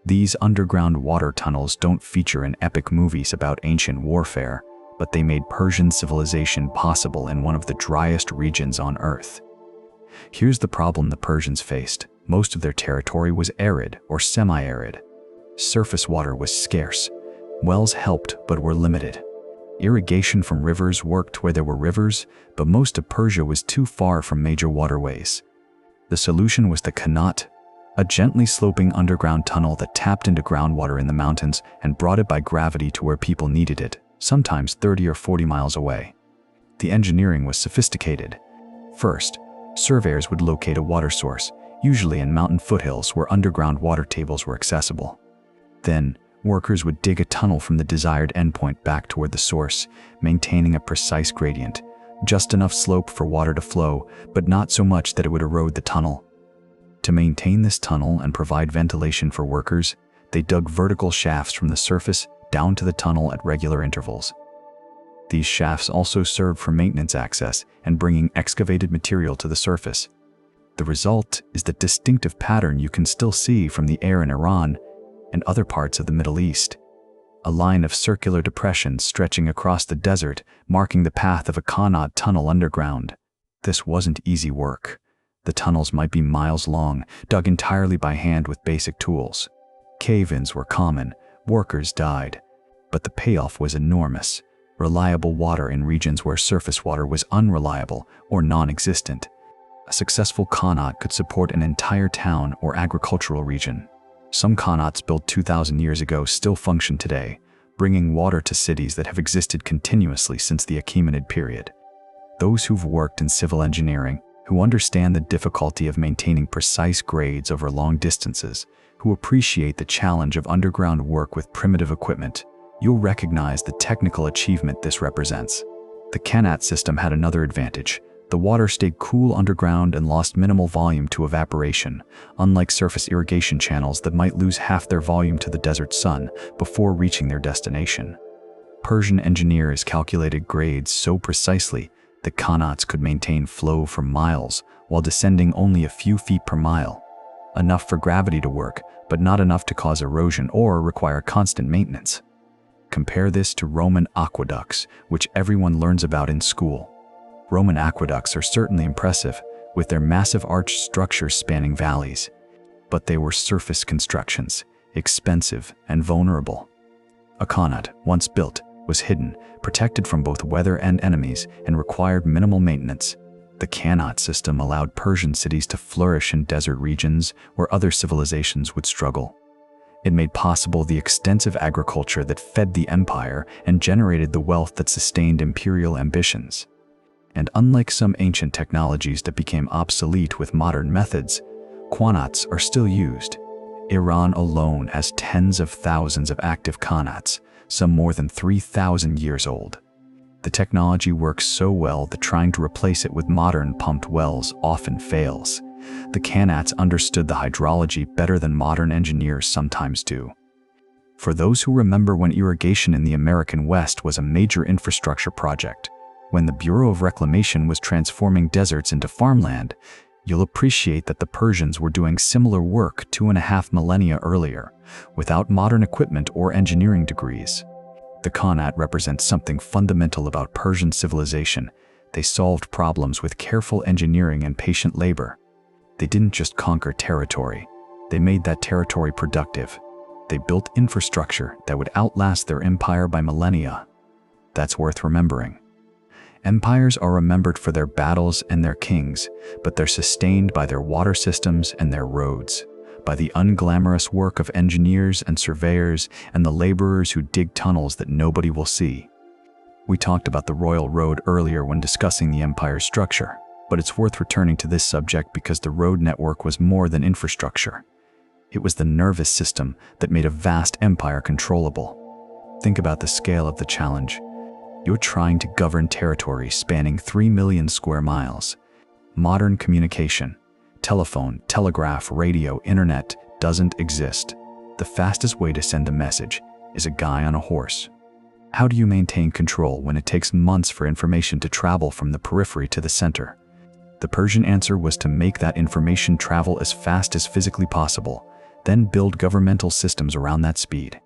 These underground water tunnels don't feature in epic movies about ancient warfare, but they made Persian civilization possible in one of the driest regions on Earth. Here's the problem the Persians faced. Most of their territory was arid or semi-arid. Surface water was scarce. Wells helped but were limited. Irrigation from rivers worked where there were rivers, but most of Persia was too far from major waterways. The solution was the qanat, a gently sloping underground tunnel that tapped into groundwater in the mountains and brought it by gravity to where people needed it, sometimes 30 or 40 miles away. The engineering was sophisticated. First, surveyors would locate a water source, usually in mountain foothills where underground water tables were accessible. Then, workers would dig a tunnel from the desired endpoint back toward the source, maintaining a precise gradient, just enough slope for water to flow, but not so much that it would erode the tunnel. To maintain this tunnel and provide ventilation for workers, they dug vertical shafts from the surface down to the tunnel at regular intervals. These shafts also served for maintenance access and bringing excavated material to the surface. The result is the distinctive pattern you can still see from the air in Iran and other parts of the Middle East. A line of circular depressions stretching across the desert, marking the path of a qanat tunnel underground. This wasn't easy work. The tunnels might be miles long, dug entirely by hand with basic tools. Cave-ins were common, workers died. But the payoff was enormous. Reliable water in regions where surface water was unreliable or non-existent. A successful khanate could support an entire town or agricultural region. Some khanates built 2,000 years ago still function today, bringing water to cities that have existed continuously since the Achaemenid period. Those who've worked in civil engineering, who understand the difficulty of maintaining precise grades over long distances, who appreciate the challenge of underground work with primitive equipment, you'll recognize the technical achievement this represents. The khanate system had another advantage. The water stayed cool underground and lost minimal volume to evaporation, unlike surface irrigation channels that might lose half their volume to the desert sun before reaching their destination. Persian engineers calculated grades so precisely that khanates could maintain flow for miles while descending only a few feet per mile. Enough for gravity to work, but not enough to cause erosion or require constant maintenance. Compare this to Roman aqueducts, which everyone learns about in school. Roman aqueducts are certainly impressive, with their massive arched structures spanning valleys. But they were surface constructions, expensive and vulnerable. A khanate, once built, was hidden, protected from both weather and enemies, and required minimal maintenance. The khanate system allowed Persian cities to flourish in desert regions where other civilizations would struggle. It made possible the extensive agriculture that fed the empire and generated the wealth that sustained imperial ambitions. And unlike some ancient technologies that became obsolete with modern methods, khanates are still used. Iran alone has tens of thousands of active khanates, some more than 3,000 years old. The technology works so well that trying to replace it with modern pumped wells often fails. The khanates understood the hydrology better than modern engineers sometimes do. For those who remember when irrigation in the American West was a major infrastructure project, when the Bureau of Reclamation was transforming deserts into farmland, you'll appreciate that the Persians were doing similar work 2.5 millennia earlier, without modern equipment or engineering degrees. The khanate represents something fundamental about Persian civilization. They solved problems with careful engineering and patient labor. They didn't just conquer territory, they made that territory productive. They built infrastructure that would outlast their empire by millennia. That's worth remembering. Empires are remembered for their battles and their kings, but they're sustained by their water systems and their roads, by the unglamorous work of engineers and surveyors and the laborers who dig tunnels that nobody will see. We talked about the royal road earlier when discussing the empire's structure, but it's worth returning to this subject because the road network was more than infrastructure. It was the nervous system that made a vast empire controllable. Think about the scale of the challenge. You're trying to govern territory spanning 3 million square miles. Modern communication, telephone, telegraph, radio, internet doesn't exist. The fastest way to send a message is a guy on a horse. How do you maintain control when it takes months for information to travel from the periphery to the center? The Persian answer was to make that information travel as fast as physically possible, then build governmental systems around that speed.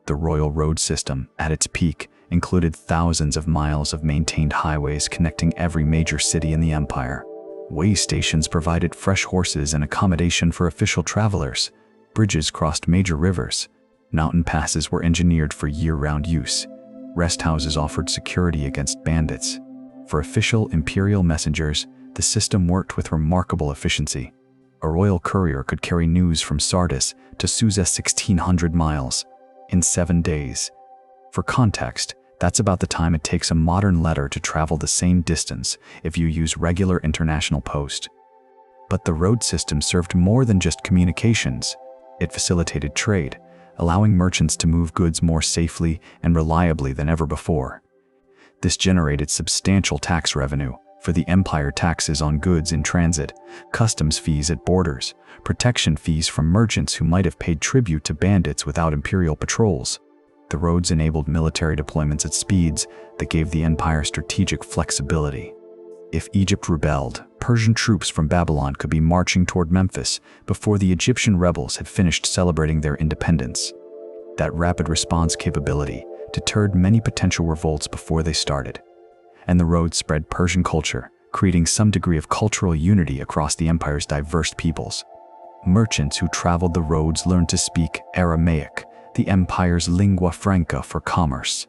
The royal road system, at its peak, included thousands of miles of maintained highways connecting every major city in the empire. Way stations provided fresh horses and accommodation for official travelers. Bridges crossed major rivers. Mountain passes were engineered for year-round use. Rest houses offered security against bandits. For official imperial messengers, the system worked with remarkable efficiency. A royal courier could carry news from Sardis to Susa 1,600 miles in 7 days. For context, that's about the time it takes a modern letter to travel the same distance if you use regular international post. But the road system served more than just communications. It facilitated trade, allowing merchants to move goods more safely and reliably than ever before. This generated substantial tax revenue for the empire: taxes on goods in transit, customs fees at borders, protection fees from merchants who might have paid tribute to bandits without imperial patrols. The roads enabled military deployments at speeds that gave the empire strategic flexibility. If Egypt rebelled, Persian troops from Babylon could be marching toward Memphis before the Egyptian rebels had finished celebrating their independence. That rapid response capability deterred many potential revolts before they started. And the roads spread Persian culture, creating some degree of cultural unity across the empire's diverse peoples. Merchants who traveled the roads learned to speak Aramaic, the empire's lingua franca for commerce.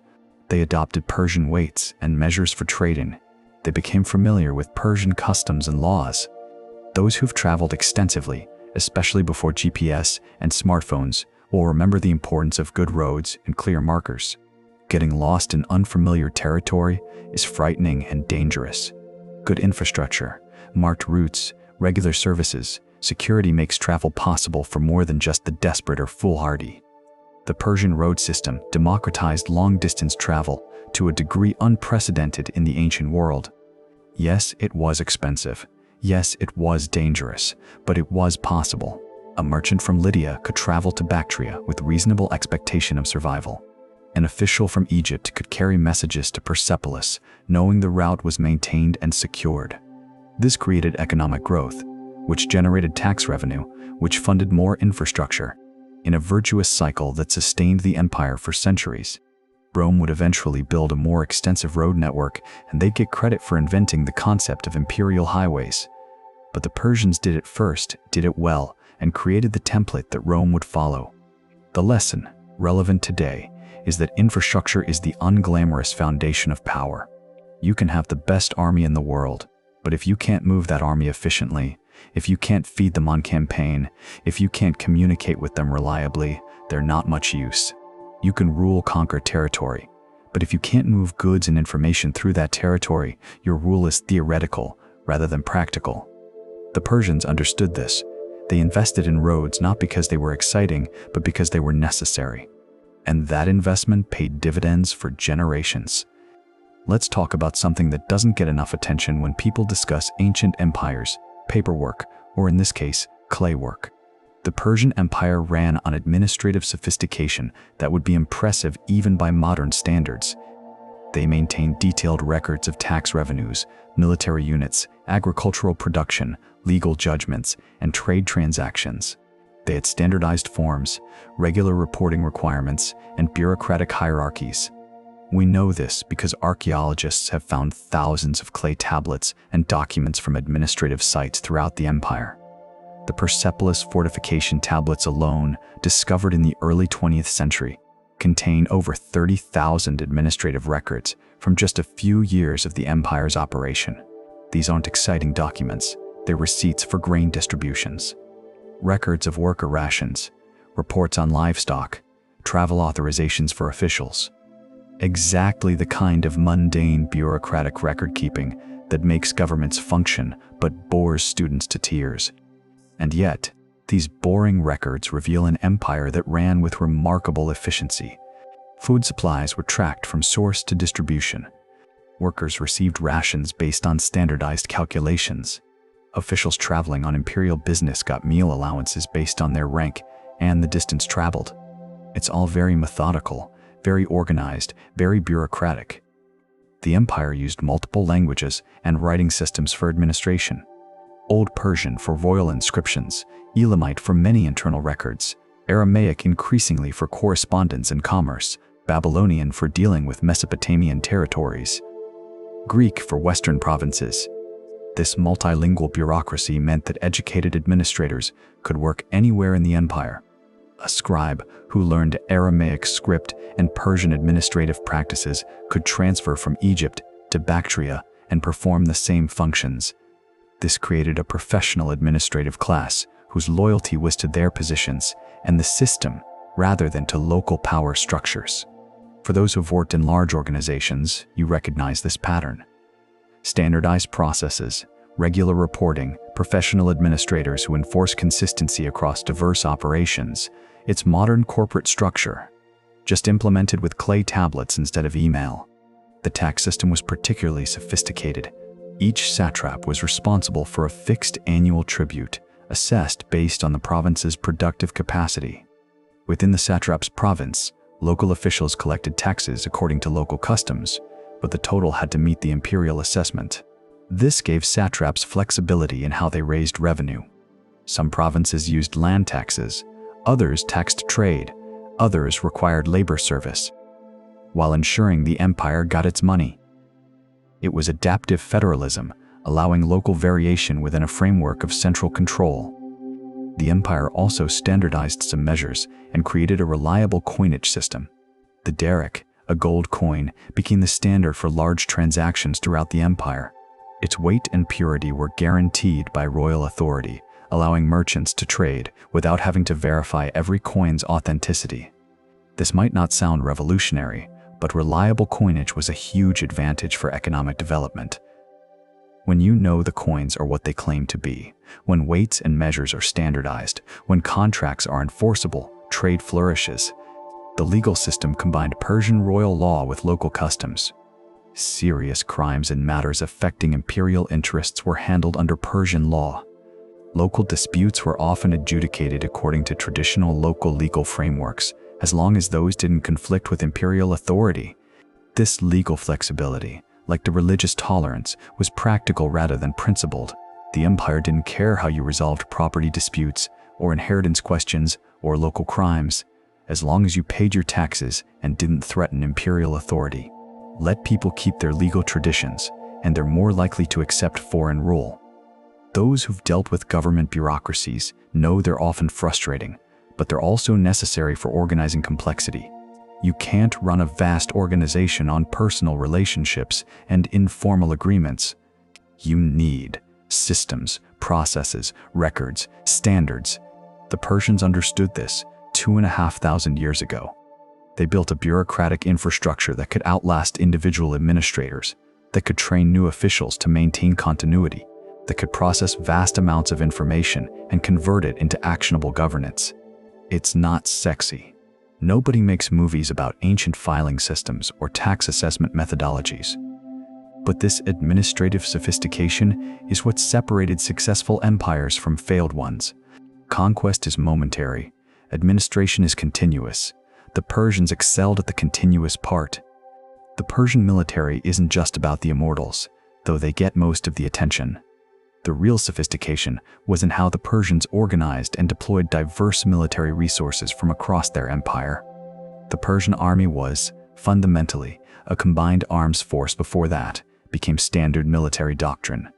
They adopted Persian weights and measures for trading. They became familiar with Persian customs and laws. Those who've traveled extensively, especially before GPS and smartphones, will remember the importance of good roads and clear markers. Getting lost in unfamiliar territory is frightening and dangerous. Good infrastructure, marked routes, regular services, security makes travel possible for more than just the desperate or foolhardy. The Persian road system democratized long-distance travel to a degree unprecedented in the ancient world. Yes, it was expensive. Yes, it was dangerous, but it was possible. A merchant from Lydia could travel to Bactria with reasonable expectation of survival. An official from Egypt could carry messages to Persepolis, knowing the route was maintained and secured. This created economic growth, which generated tax revenue, which funded more infrastructure, in a virtuous cycle that sustained the empire for centuries. Rome would eventually build a more extensive road network, and they'd get credit for inventing the concept of imperial highways. But the Persians did it first, did it well, and created the template that Rome would follow. The lesson, relevant today, is that infrastructure is the unglamorous foundation of power. You can have the best army in the world, but if you can't move that army efficiently, if you can't feed them on campaign, if you can't communicate with them reliably, they're not much use. You can conquer territory, but if you can't move goods and information through that territory, your rule is theoretical rather than practical. The Persians understood this. They invested in roads not because they were exciting, but because they were necessary. And that investment paid dividends for generations. Let's talk about something that doesn't get enough attention when people discuss ancient empires: paperwork, or in this case, clay work. The Persian Empire ran on administrative sophistication that would be impressive even by modern standards. They maintained detailed records of tax revenues, military units, agricultural production, legal judgments, and trade transactions. They had standardized forms, regular reporting requirements, and bureaucratic hierarchies. We know this because archaeologists have found thousands of clay tablets and documents from administrative sites throughout the empire. The Persepolis fortification tablets alone, discovered in the early 20th century, contain over 30,000 administrative records from just a few years of the empire's operation. These aren't exciting documents, they're receipts for grain distributions, records of worker rations, reports on livestock, travel authorizations for officials. Exactly the kind of mundane bureaucratic record-keeping that makes governments function but bores students to tears. And yet, these boring records reveal an empire that ran with remarkable efficiency. Food supplies were tracked from source to distribution. Workers received rations based on standardized calculations. Officials traveling on imperial business got meal allowances based on their rank and the distance traveled. It's all very methodical, very organized, very bureaucratic. The empire used multiple languages and writing systems for administration. Old Persian for royal inscriptions, Elamite for many internal records, Aramaic increasingly for correspondence and commerce, Babylonian for dealing with Mesopotamian territories, Greek for Western provinces. This multilingual bureaucracy meant that educated administrators could work anywhere in the empire. A scribe who learned Aramaic script and Persian administrative practices could transfer from Egypt to Bactria and perform the same functions. This created a professional administrative class whose loyalty was to their positions and the system rather than to local power structures. For those who've worked in large organizations, you recognize this pattern. Standardized processes, regular reporting, professional administrators who enforce consistency across diverse operations. It's modern corporate structure, just implemented with clay tablets instead of email. The tax system was particularly sophisticated. Each satrap was responsible for a fixed annual tribute, assessed based on the province's productive capacity. Within the satrap's province, local officials collected taxes according to local customs, but the total had to meet the imperial assessment. This gave satraps flexibility in how they raised revenue. Some provinces used land taxes, others taxed trade, others required labor service, while ensuring the empire got its money. It was adaptive federalism, allowing local variation within a framework of central control. The empire also standardized some measures and created a reliable coinage system. The daric, a gold coin, became the standard for large transactions throughout the empire. Its weight and purity were guaranteed by royal authority, allowing merchants to trade without having to verify every coin's authenticity. This might not sound revolutionary, but reliable coinage was a huge advantage for economic development. When you know the coins are what they claim to be, when weights and measures are standardized, when contracts are enforceable, trade flourishes. The legal system combined Persian royal law with local customs. Serious crimes and matters affecting imperial interests were handled under Persian law. Local disputes were often adjudicated according to traditional local legal frameworks, as long as those didn't conflict with imperial authority. This legal flexibility, like the religious tolerance, was practical rather than principled. The empire didn't care how you resolved property disputes, or inheritance questions, or local crimes, as long as you paid your taxes and didn't threaten imperial authority. Let people keep their legal traditions, and they're more likely to accept foreign rule. Those who've dealt with government bureaucracies know they're often frustrating, but they're also necessary for organizing complexity. You can't run a vast organization on personal relationships and informal agreements. You need systems, processes, records, standards. The Persians understood this 2,500 years ago. They built a bureaucratic infrastructure that could outlast individual administrators, that could train new officials to maintain continuity, that could process vast amounts of information and convert it into actionable governance. It's not sexy. Nobody makes movies about ancient filing systems or tax assessment methodologies. But this administrative sophistication is what separated successful empires from failed ones. Conquest is momentary. Administration is continuous. The Persians excelled at the continuous part. The Persian military isn't just about the immortals, though they get most of the attention. The real sophistication was in how the Persians organized and deployed diverse military resources from across their empire. The Persian army was, fundamentally, a combined arms force. Before that became standard military doctrine.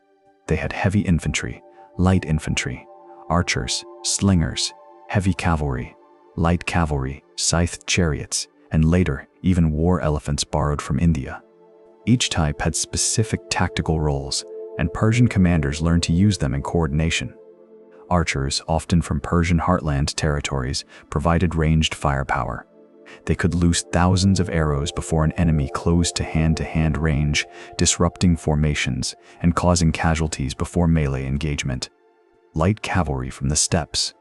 They had heavy infantry, light infantry, archers, slingers, heavy cavalry, light cavalry, scythed chariots, and later, even war elephants borrowed from India. Each type had specific tactical roles, and Persian commanders learned to use them in coordination. Archers, often from Persian heartland territories, provided ranged firepower. They could loose thousands of arrows before an enemy close to hand range, disrupting formations and causing casualties before melee engagement. Light cavalry from the steppes,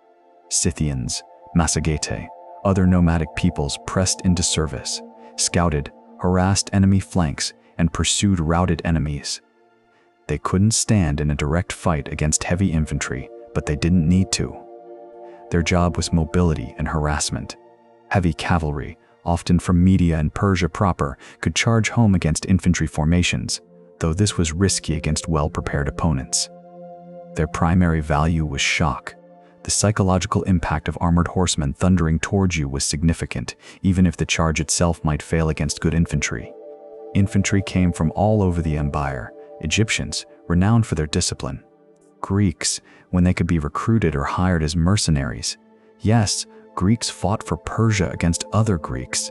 Scythians, Massagetae, other nomadic peoples pressed into service, scouted, harassed enemy flanks, and pursued routed enemies. They couldn't stand in a direct fight against heavy infantry, but they didn't need to. Their job was mobility and harassment. Heavy cavalry, often from Media and Persia proper, could charge home against infantry formations, though this was risky against well-prepared opponents. Their primary value was shock. The psychological impact of armored horsemen thundering towards you was significant, even if the charge itself might fail against good infantry. Infantry came from all over the empire. Egyptians, renowned for their discipline. Greeks, when they could be recruited or hired as mercenaries. Yes, Greeks fought for Persia against other Greeks.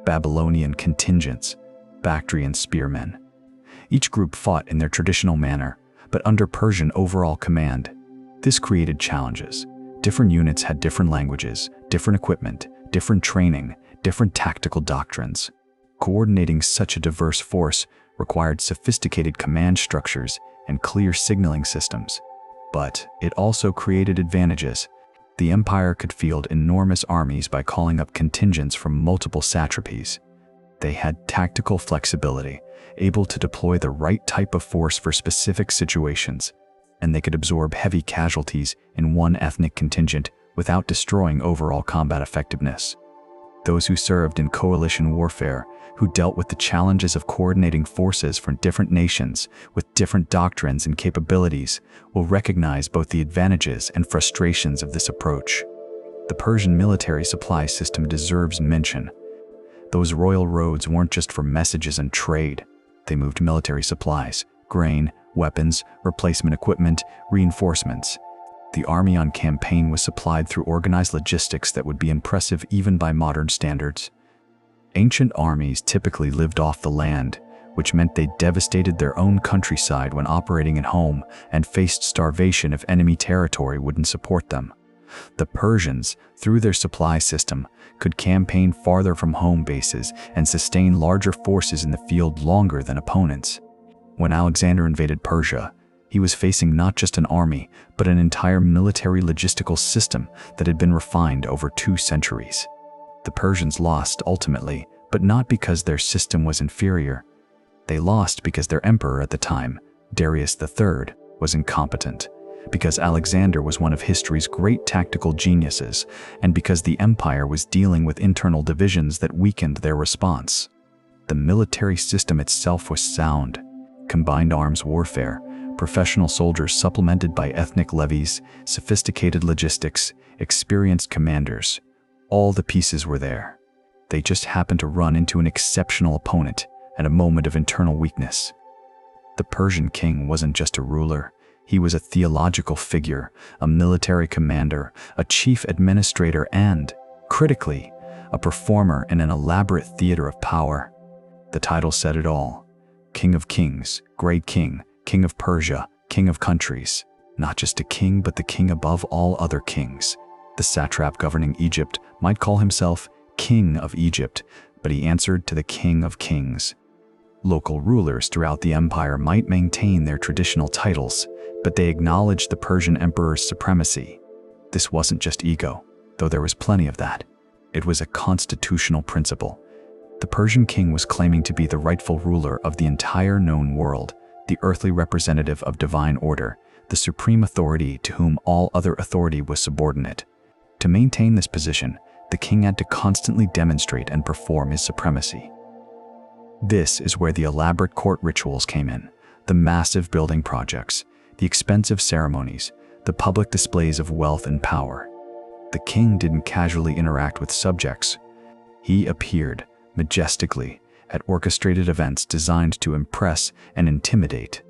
Babylonian contingents, Bactrian spearmen. Each group fought in their traditional manner, but under Persian overall command. This created challenges. Different units had different languages, different equipment, different training, different tactical doctrines. Coordinating such a diverse force required sophisticated command structures and clear signaling systems. But it also created advantages. The empire could field enormous armies by calling up contingents from multiple satrapies. They had tactical flexibility, able to deploy the right type of force for specific situations, and they could absorb heavy casualties in one ethnic contingent without destroying overall combat effectiveness. Those who served in coalition warfare, who dealt with the challenges of coordinating forces from different nations with different doctrines and capabilities, will recognize both the advantages and frustrations of this approach. The Persian military supply system deserves mention. Those royal roads weren't just for messages and trade. They moved military supplies, grain, weapons, replacement equipment, reinforcements. The army on campaign was supplied through organized logistics that would be impressive even by modern standards. Ancient armies typically lived off the land, which meant they devastated their own countryside when operating at home and faced starvation if enemy territory wouldn't support them. The Persians, through their supply system, could campaign farther from home bases and sustain larger forces in the field longer than opponents. When Alexander invaded Persia, he was facing not just an army, but an entire military logistical system that had been refined over 2 centuries. The Persians lost ultimately, but not because their system was inferior. They lost because their emperor at the time, Darius III, was incompetent, because Alexander was one of history's great tactical geniuses, and because the empire was dealing with internal divisions that weakened their response. The military system itself was sound. Combined arms warfare, professional soldiers supplemented by ethnic levies, sophisticated logistics, experienced commanders. All the pieces were there. They just happened to run into an exceptional opponent at a moment of internal weakness. The Persian king wasn't just a ruler. He was a theological figure, a military commander, a chief administrator, and, critically, a performer in an elaborate theater of power. The title said it all. King of kings, great king, king of Persia, king of countries. Not just a king, but the king above all other kings. The satrap governing Egypt might call himself King of Egypt, but he answered to the King of Kings. Local rulers throughout the empire might maintain their traditional titles, but they acknowledged the Persian emperor's supremacy. This wasn't just ego, though there was plenty of that. It was a constitutional principle. The Persian king was claiming to be the rightful ruler of the entire known world, the earthly representative of divine order, the supreme authority to whom all other authority was subordinate. To maintain this position, the king had to constantly demonstrate and perform his supremacy. This is where the elaborate court rituals came in, the massive building projects, the expensive ceremonies, the public displays of wealth and power. The king didn't casually interact with subjects. He appeared, majestically, at orchestrated events designed to impress and intimidate.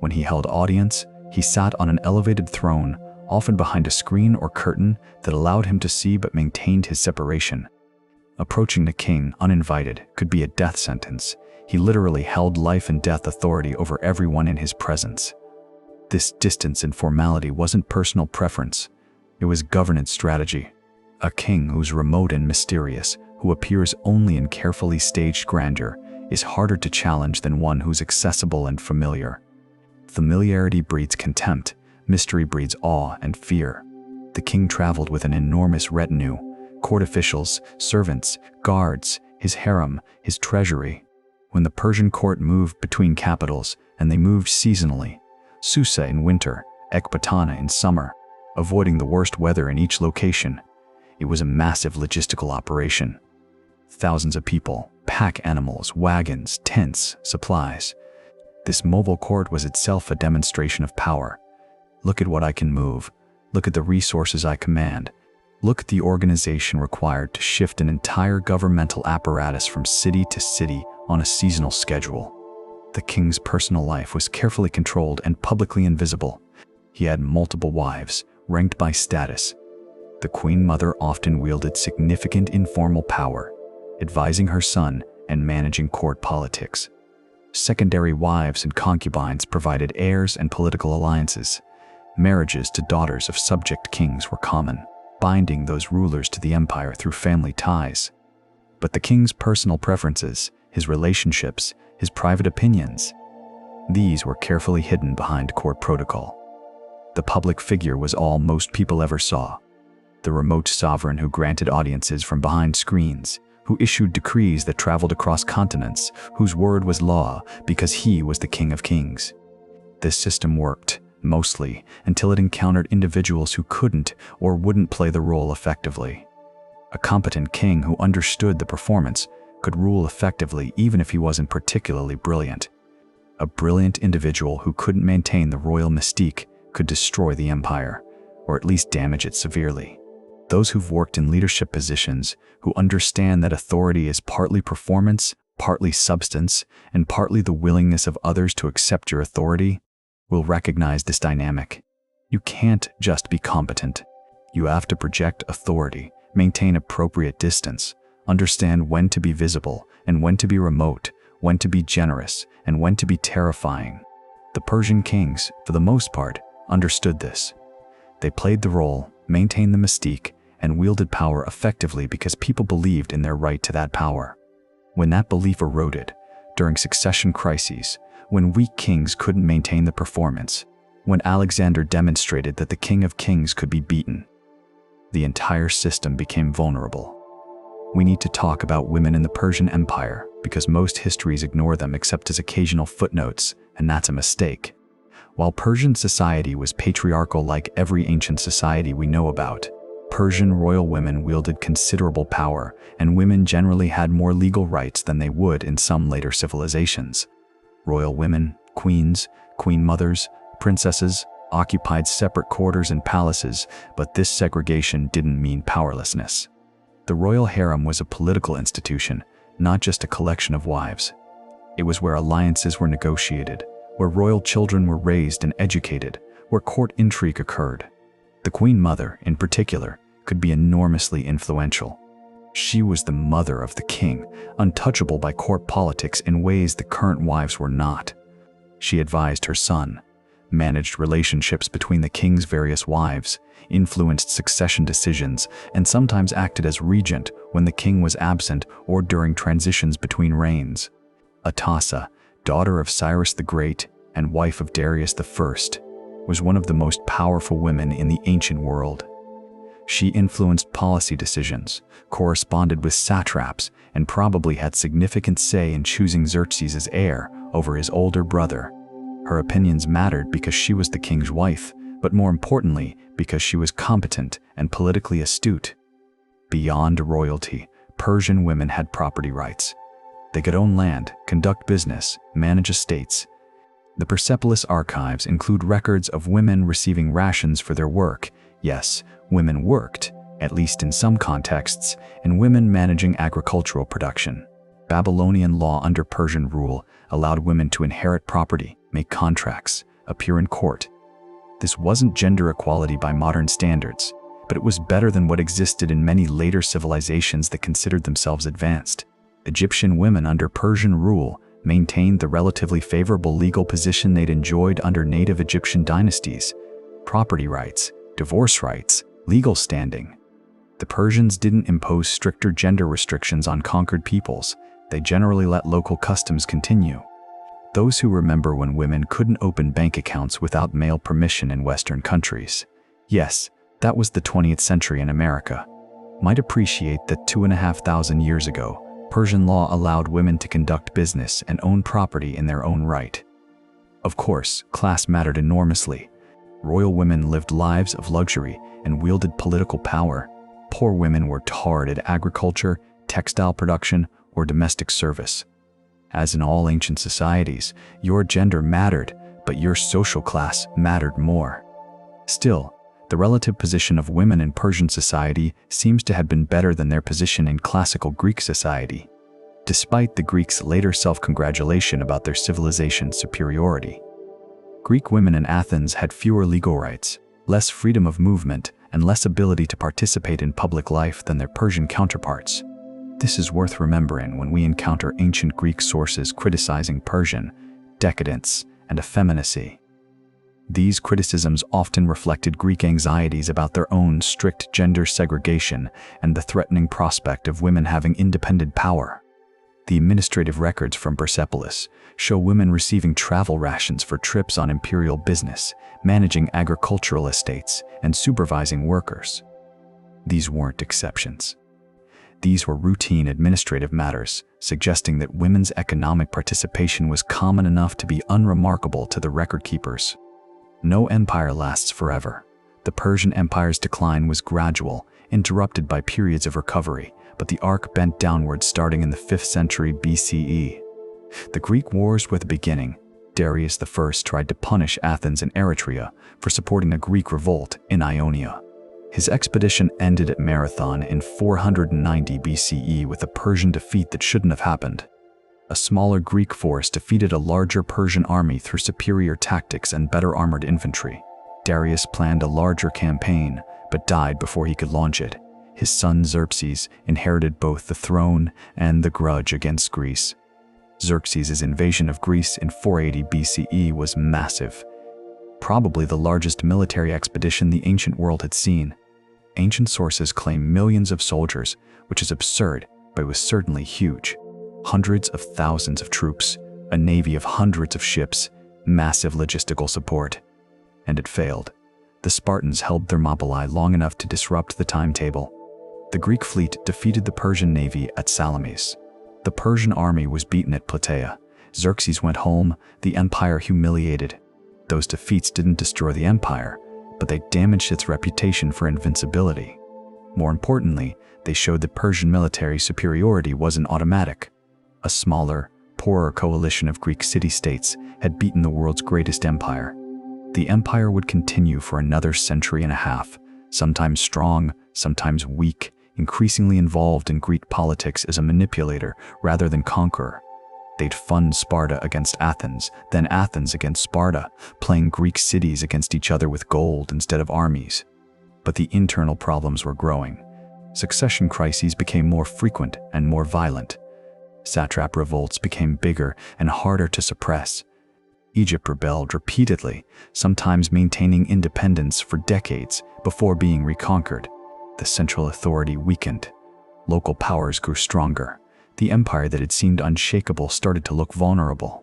When he held audience, he sat on an elevated throne, often behind a screen or curtain that allowed him to see but maintained his separation. Approaching the king uninvited could be a death sentence. He literally held life and death authority over everyone in his presence. This distance and formality wasn't personal preference. It was governance strategy. A king who's remote and mysterious, who appears only in carefully staged grandeur, is harder to challenge than one who's accessible and familiar. Familiarity breeds contempt. Mystery breeds awe and fear. The king traveled with an enormous retinue, court officials, servants, guards, his harem, his treasury. When the Persian court moved between capitals, and they moved seasonally, Susa in winter, Ekbatana in summer, avoiding the worst weather in each location, it was a massive logistical operation. Thousands of people, pack animals, wagons, tents, supplies. This mobile court was itself a demonstration of power. Look at what I can move. Look at the resources I command. Look at the organization required to shift an entire governmental apparatus from city to city on a seasonal schedule. The king's personal life was carefully controlled and publicly invisible. He had multiple wives, ranked by status. The queen mother often wielded significant informal power, advising her son and managing court politics. Secondary wives and concubines provided heirs and political alliances. Marriages to daughters of subject kings were common, binding those rulers to the empire through family ties. But the king's personal preferences, his relationships, his private opinions, these were carefully hidden behind court protocol. The public figure was all most people ever saw. The remote sovereign who granted audiences from behind screens, who issued decrees that traveled across continents, whose word was law because he was the king of kings. This system worked, mostly, until it encountered individuals who couldn't or wouldn't play the role effectively. A competent king who understood the performance could rule effectively even if he wasn't particularly brilliant. A brilliant individual who couldn't maintain the royal mystique could destroy the empire, or at least damage it severely. Those who've worked in leadership positions, who understand that authority is partly performance, partly substance, and partly the willingness of others to accept your authority, will recognize this dynamic. You can't just be competent. You have to project authority, maintain appropriate distance, understand when to be visible and when to be remote, when to be generous and when to be terrifying. The Persian kings, for the most part, understood this. They played the role, maintained the mystique, and wielded power effectively because people believed in their right to that power. When that belief eroded, during succession crises, when weak kings couldn't maintain the performance, when Alexander demonstrated that the King of Kings could be beaten, the entire system became vulnerable. We need to talk about women in the Persian Empire because most histories ignore them except as occasional footnotes, and that's a mistake. While Persian society was patriarchal like every ancient society we know about, Persian royal women wielded considerable power, and women generally had more legal rights than they would in some later civilizations. Royal women, queens, queen mothers, princesses, occupied separate quarters and palaces, but this segregation didn't mean powerlessness. The royal harem was a political institution, not just a collection of wives. It was where alliances were negotiated, where royal children were raised and educated, where court intrigue occurred. The queen mother, in particular, could be enormously influential. She was the mother of the king, untouchable by court politics in ways the current wives were not. She advised her son, managed relationships between the king's various wives, influenced succession decisions, and sometimes acted as regent when the king was absent or during transitions between reigns. Atassa, daughter of Cyrus the Great and wife of Darius I, was one of the most powerful women in the ancient world. She influenced policy decisions, corresponded with satraps, and probably had significant say in choosing Xerxes as heir over his older brother. Her opinions mattered because she was the king's wife, but more importantly, because she was competent and politically astute. Beyond royalty, Persian women had property rights. They could own land, conduct business, manage estates. The Persepolis archives include records of women receiving rations for their work. Yes, women worked, at least in some contexts, and women managing agricultural production. Babylonian law under Persian rule allowed women to inherit property, make contracts, appear in court. This wasn't gender equality by modern standards, but it was better than what existed in many later civilizations that considered themselves advanced. Egyptian women under Persian rule maintained the relatively favorable legal position they'd enjoyed under native Egyptian dynasties: property rights, divorce rights, legal standing. The Persians didn't impose stricter gender restrictions on conquered peoples. They generally let local customs continue. Those who remember when women couldn't open bank accounts without male permission in Western countries, yes, that was the 20th century in America, might appreciate that 2,500 years ago, Persian law allowed women to conduct business and own property in their own right. Of course, class mattered enormously. Royal women lived lives of luxury and wielded political power. Poor women were tarred at agriculture, textile production, or domestic service. As in all ancient societies, your gender mattered, but your social class mattered more. Still, the relative position of women in Persian society seems to have been better than their position in classical Greek society, despite the Greeks' later self-congratulation about their civilization's superiority. Greek women in Athens had fewer legal rights, less freedom of movement, and less ability to participate in public life than their Persian counterparts. This is worth remembering when we encounter ancient Greek sources criticizing Persian decadence and effeminacy. These criticisms often reflected Greek anxieties about their own strict gender segregation and the threatening prospect of women having independent power. The administrative records from Persepolis show women receiving travel rations for trips on imperial business, managing agricultural estates, and supervising workers. These weren't exceptions. These were routine administrative matters, suggesting that women's economic participation was common enough to be unremarkable to the record keepers. No empire lasts forever. The Persian Empire's decline was gradual, interrupted by periods of recovery, but the arc bent downward starting in the 5th century BCE. The Greek wars were the beginning. Darius I tried to punish Athens and Eretria for supporting a Greek revolt in Ionia. His expedition ended at Marathon in 490 BCE with a Persian defeat that shouldn't have happened. A smaller Greek force defeated a larger Persian army through superior tactics and better armored infantry. Darius planned a larger campaign, but died before he could launch it. His son Xerxes inherited both the throne and the grudge against Greece. Xerxes' invasion of Greece in 480 BCE was massive, probably the largest military expedition the ancient world had seen. Ancient sources claim millions of soldiers, which is absurd, but it was certainly huge. Hundreds of thousands of troops, a navy of hundreds of ships, massive logistical support. And it failed. The Spartans held Thermopylae long enough to disrupt the timetable. The Greek fleet defeated the Persian navy at Salamis. The Persian army was beaten at Plataea. Xerxes went home, the empire humiliated. Those defeats didn't destroy the empire, but they damaged its reputation for invincibility. More importantly, they showed that Persian military superiority wasn't automatic. A smaller, poorer coalition of Greek city-states had beaten the world's greatest empire. The empire would continue for another century and a half, sometimes strong, sometimes weak, increasingly involved in Greek politics as a manipulator rather than conqueror. They'd fund Sparta against Athens, then Athens against Sparta, playing Greek cities against each other with gold instead of armies. But the internal problems were growing. Succession crises became more frequent and more violent. Satrap revolts became bigger and harder to suppress. Egypt rebelled repeatedly, sometimes maintaining independence for decades before being reconquered. The central authority weakened. Local powers grew stronger. The empire that had seemed unshakable started to look vulnerable.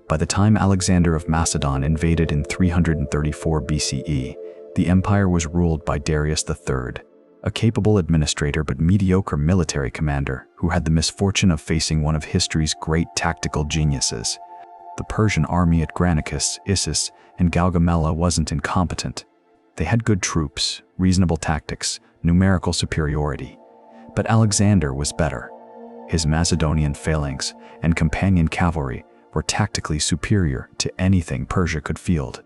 By the time Alexander of Macedon invaded in 334 BCE, the empire was ruled by Darius III, a capable administrator but mediocre military commander who had the misfortune of facing one of history's great tactical geniuses. The Persian army at Granicus, Issus, and Gaugamela wasn't incompetent. They had good troops, reasonable tactics, numerical superiority. But Alexander was better. His Macedonian phalanx and companion cavalry were tactically superior to anything Persia could field.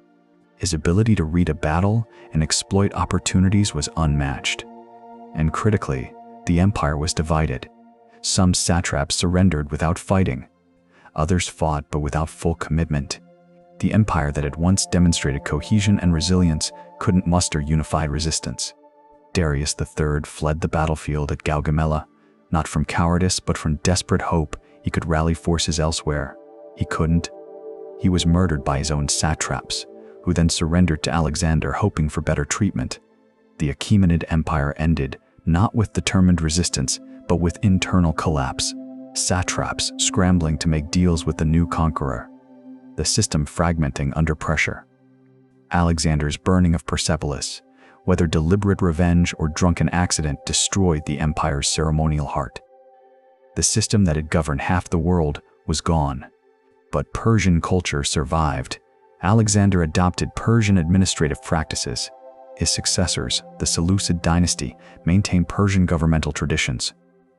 His ability to read a battle and exploit opportunities was unmatched. And critically, the empire was divided. Some satraps surrendered without fighting. Others fought but without full commitment. The empire that had once demonstrated cohesion and resilience couldn't muster unified resistance. Darius III fled the battlefield at Gaugamela, not from cowardice but from desperate hope he could rally forces elsewhere. He couldn't. He was murdered by his own satraps, who then surrendered to Alexander hoping for better treatment. The Achaemenid Empire ended, not with determined resistance, but with internal collapse. Satraps scrambling to make deals with the new conqueror. The system fragmenting under pressure. Alexander's burning of Persepolis, whether deliberate revenge or drunken accident, destroyed the empire's ceremonial heart. The system that had governed half the world was gone. But Persian culture survived. Alexander adopted Persian administrative practices. His successors, the Seleucid dynasty, maintained Persian governmental traditions.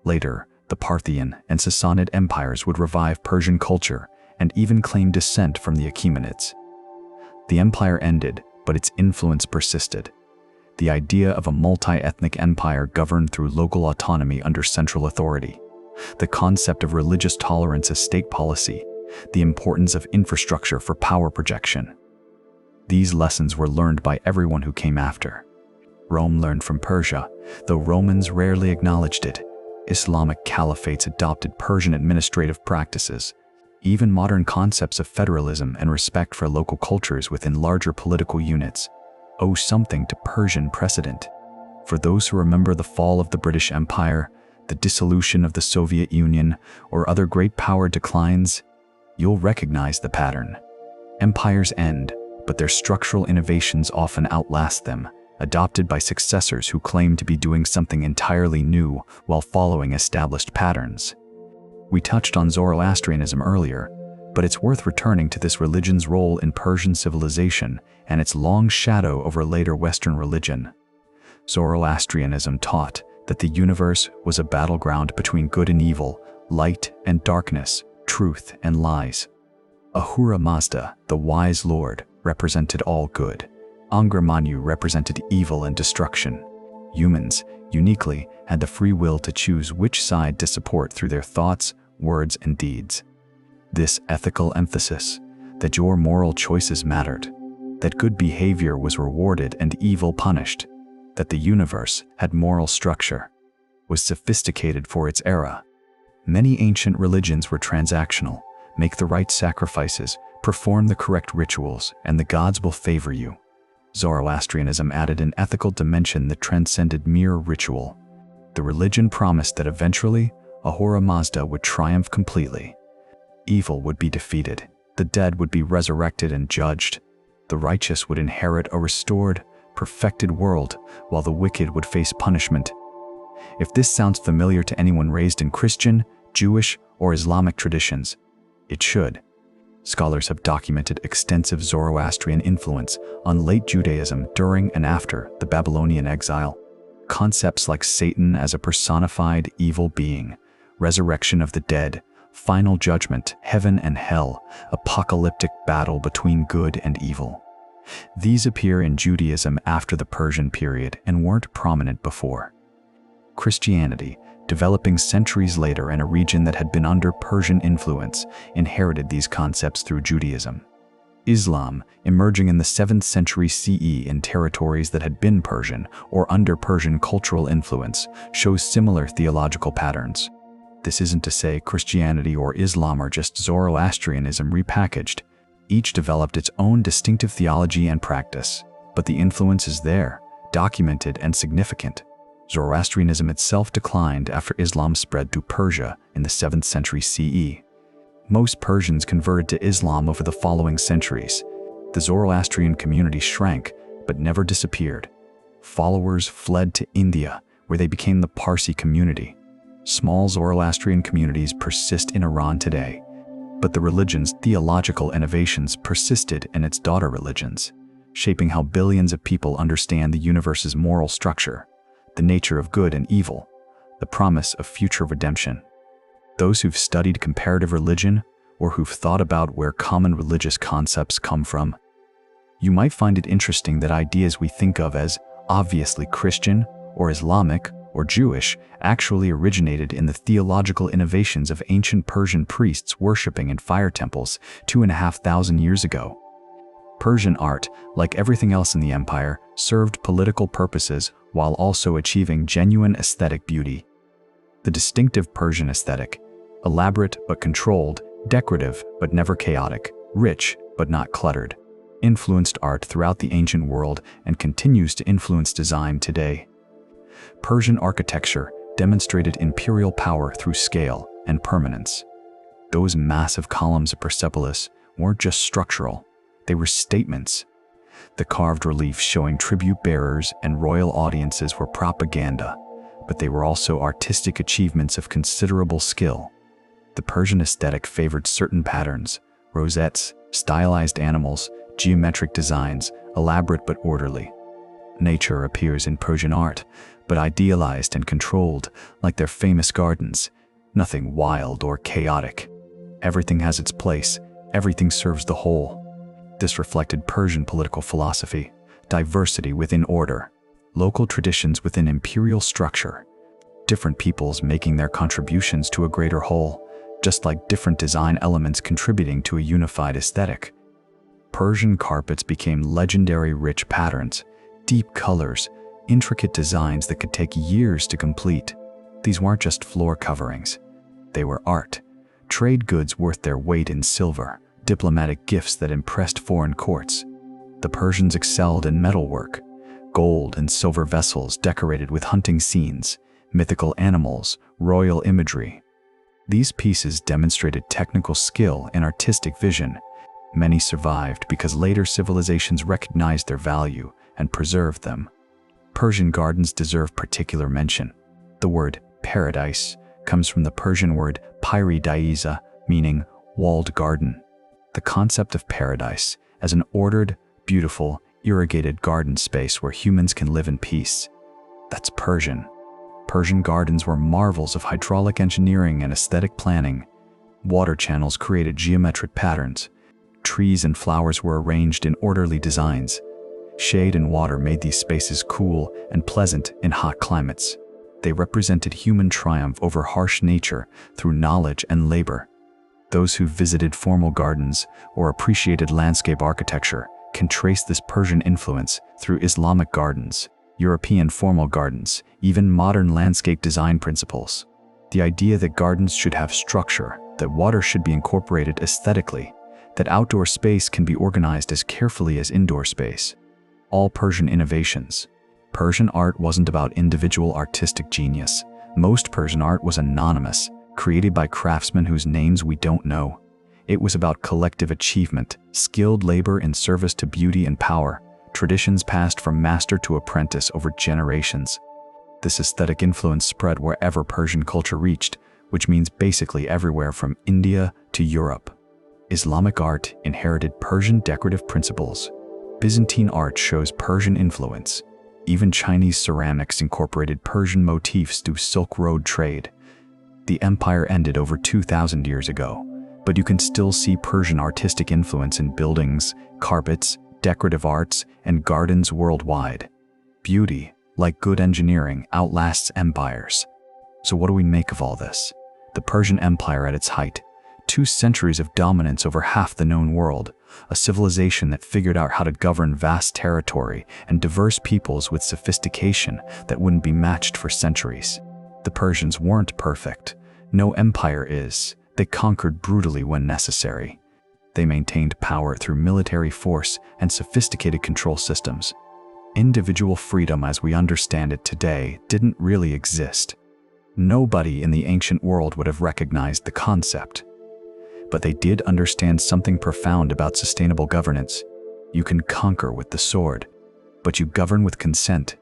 Later, the Parthian and Sassanid empires would revive Persian culture and even claim descent from the Achaemenids. The empire ended, but its influence persisted. The idea of a multi-ethnic empire governed through local autonomy under central authority. The concept of religious tolerance as state policy. The importance of infrastructure for power projection. These lessons were learned by everyone who came after. Rome learned from Persia, though Romans rarely acknowledged it. Islamic caliphates adopted Persian administrative practices. Even modern concepts of federalism and respect for local cultures within larger political units owe something to Persian precedent. For those who remember the fall of the British Empire, the dissolution of the Soviet Union, or other great power declines, you'll recognize the pattern. Empires end, but their structural innovations often outlast them, adopted by successors who claim to be doing something entirely new while following established patterns. We touched on Zoroastrianism earlier, but it's worth returning to this religion's role in Persian civilization and its long shadow over later Western religion. Zoroastrianism taught that the universe was a battleground between good and evil, light and darkness, truth and lies. Ahura Mazda, the wise lord, represented all good. Angra Mainyu represented evil and destruction. Humans, uniquely, had the free will to choose which side to support through their thoughts, words, and deeds. This ethical emphasis that your moral choices mattered, that good behavior was rewarded and evil punished, that the universe had moral structure, was sophisticated for its era. Many ancient religions were transactional. Make the right sacrifices, perform the correct rituals, and the gods will favor you. Zoroastrianism added an ethical dimension that transcended mere ritual. The religion promised that eventually, Ahura Mazda would triumph completely. Evil would be defeated, the dead would be resurrected and judged, the righteous would inherit a restored, perfected world, while the wicked would face punishment. If this sounds familiar to anyone raised in Christian, Jewish, or Islamic traditions, it should. Scholars have documented extensive Zoroastrian influence on late Judaism during and after the Babylonian exile. Concepts like Satan as a personified evil being, resurrection of the dead, final judgment, heaven and hell, apocalyptic battle between good and evil. These appear in Judaism after the Persian period and weren't prominent before. Christianity, developing centuries later in a region that had been under Persian influence, inherited these concepts through Judaism. Islam, emerging in the 7th century CE in territories that had been Persian or under Persian cultural influence, shows similar theological patterns. This isn't to say Christianity or Islam are just Zoroastrianism repackaged. Each developed its own distinctive theology and practice, but the influence is there, documented and significant. Zoroastrianism itself declined after Islam spread through Persia in the 7th century CE. Most Persians converted to Islam over the following centuries. The Zoroastrian community shrank, but never disappeared. Followers fled to India, where they became the Parsi community. Small Zoroastrian communities persist in Iran today, but the religion's theological innovations persisted in its daughter religions, shaping how billions of people understand the universe's moral structure, the nature of good and evil, the promise of future redemption. Those who've studied comparative religion or who've thought about where common religious concepts come from, you might find it interesting that ideas we think of as obviously Christian or Islamic or Jewish actually originated in the theological innovations of ancient Persian priests worshipping in fire temples 2,500 years ago. Persian art, like everything else in the empire, served political purposes while also achieving genuine aesthetic beauty. The distinctive Persian aesthetic, elaborate but controlled, decorative but never chaotic, rich but not cluttered, influenced art throughout the ancient world and continues to influence design today. Persian architecture demonstrated imperial power through scale and permanence. Those massive columns of Persepolis weren't just structural, they were statements. The carved reliefs showing tribute bearers and royal audiences were propaganda, but they were also artistic achievements of considerable skill. The Persian aesthetic favored certain patterns, rosettes, stylized animals, geometric designs, elaborate but orderly. Nature appears in Persian art, but idealized and controlled, like their famous gardens. Nothing wild or chaotic. Everything has its place, everything serves the whole. This reflected Persian political philosophy, diversity within order, local traditions within imperial structure, different peoples making their contributions to a greater whole, just like different design elements contributing to a unified aesthetic. Persian carpets became legendary rich patterns, deep colors, intricate designs that could take years to complete. These weren't just floor coverings. They were art, trade goods worth their weight in silver, diplomatic gifts that impressed foreign courts. The Persians excelled in metalwork, gold and silver vessels decorated with hunting scenes, mythical animals, royal imagery. These pieces demonstrated technical skill and artistic vision. Many survived because later civilizations recognized their value and preserved them. Persian gardens deserve particular mention. The word paradise comes from the Persian word piri-daiza, meaning walled garden. The concept of paradise as an ordered, beautiful, irrigated garden space where humans can live in peace. That's Persian. Persian gardens were marvels of hydraulic engineering and aesthetic planning. Water channels created geometric patterns. Trees and flowers were arranged in orderly designs. Shade and water made these spaces cool and pleasant in hot climates. They represented human triumph over harsh nature through knowledge and labor. Those who visited formal gardens or appreciated landscape architecture can trace this Persian influence through Islamic gardens, European formal gardens, even modern landscape design principles. The idea that gardens should have structure, that water should be incorporated aesthetically, that outdoor space can be organized as carefully as indoor space. All Persian innovations. Persian art wasn't about individual artistic genius. Most Persian art was anonymous, created by craftsmen whose names we don't know. It was about collective achievement, skilled labor in service to beauty and power, traditions passed from master to apprentice over generations. This aesthetic influence spread wherever Persian culture reached, which means basically everywhere from India to Europe. Islamic art inherited Persian decorative principles. Byzantine art shows Persian influence. Even Chinese ceramics incorporated Persian motifs through Silk Road trade. The empire ended over 2,000 years ago, but you can still see Persian artistic influence in buildings, carpets, decorative arts, and gardens worldwide. Beauty, like good engineering, outlasts empires. So what do we make of all this? The Persian Empire at its height, 2 centuries of dominance over half the known world, a civilization that figured out how to govern vast territory and diverse peoples with sophistication that wouldn't be matched for centuries. The Persians weren't perfect. No empire is. They conquered brutally when necessary. They maintained power through military force and sophisticated control systems. Individual freedom as we understand it today didn't really exist. Nobody in the ancient world would have recognized the concept. But they did understand something profound about sustainable governance. You can conquer with the sword, but you govern with consent,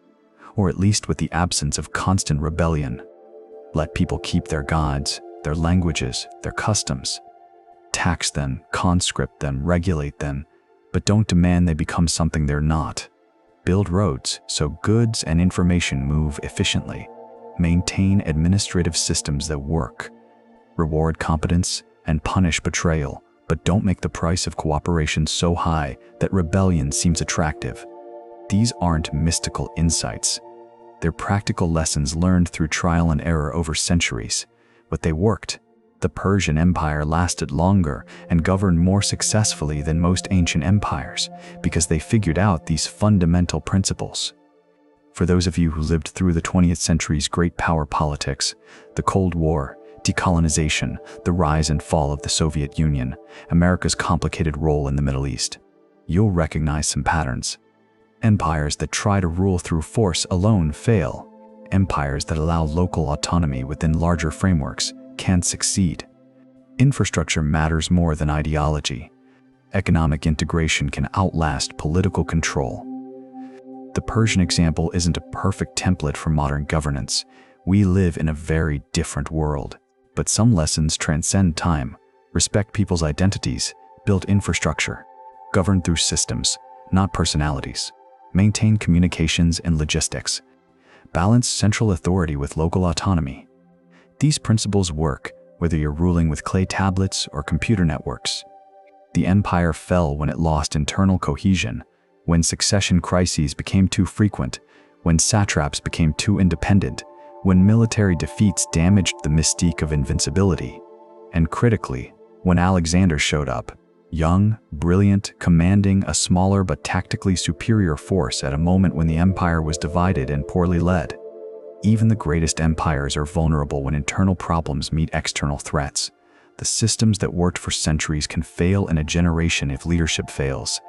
or at least with the absence of constant rebellion. Let people keep their gods, their languages, their customs. Tax them, conscript them, regulate them, but don't demand they become something they're not. Build roads so goods and information move efficiently. Maintain administrative systems that work. Reward competence and punish betrayal, but don't make the price of cooperation so high that rebellion seems attractive. These aren't mystical insights. They're practical lessons learned through trial and error over centuries. But they worked. The Persian Empire lasted longer and governed more successfully than most ancient empires because they figured out these fundamental principles. For those of you who lived through the 20th century's great power politics, the Cold War, decolonization, the rise and fall of the Soviet Union, America's complicated role in the Middle East, you'll recognize some patterns. Empires that try to rule through force alone fail. Empires that allow local autonomy within larger frameworks can't succeed. Infrastructure matters more than ideology. Economic integration can outlast political control. The Persian example isn't a perfect template for modern governance. We live in a very different world. But some lessons transcend time. Respect people's identities, build infrastructure, govern through systems, not personalities. Maintain communications and logistics. Balance central authority with local autonomy. These principles work whether you're ruling with clay tablets or computer networks. The empire fell when it lost internal cohesion, when succession crises became too frequent, when satraps became too independent, when military defeats damaged the mystique of invincibility, and critically, when Alexander showed up, young, brilliant, commanding a smaller but tactically superior force at a moment when the empire was divided and poorly led. Even the greatest empires are vulnerable when internal problems meet external threats. The systems that worked for centuries can fail in a generation if leadership fails.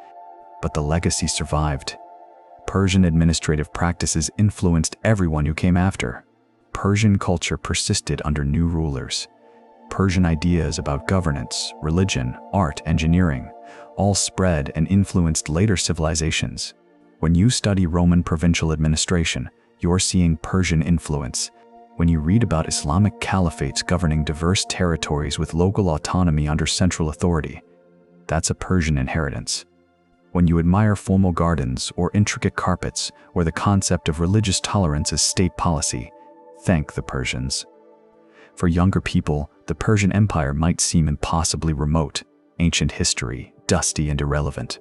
But the legacy survived. Persian administrative practices influenced everyone who came after. Persian culture persisted under new rulers. Persian ideas about governance, religion, art, engineering, all spread and influenced later civilizations. When you study Roman provincial administration, you're seeing Persian influence. When you read about Islamic caliphates governing diverse territories with local autonomy under central authority, that's a Persian inheritance. When you admire formal gardens or intricate carpets or the concept of religious tolerance as state policy, thank the Persians. For younger people, the Persian Empire might seem impossibly remote, ancient history, dusty and irrelevant.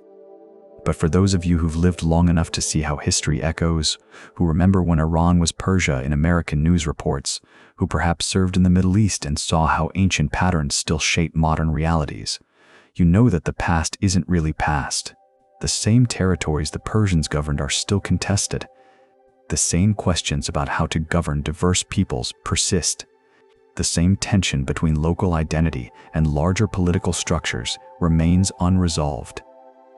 But for those of you who've lived long enough to see how history echoes, who remember when Iran was Persia in American news reports, who perhaps served in the Middle East and saw how ancient patterns still shape modern realities, you know that the past isn't really past. The same territories the Persians governed are still contested. The same questions about how to govern diverse peoples persist. The same tension between local identity and larger political structures remains unresolved.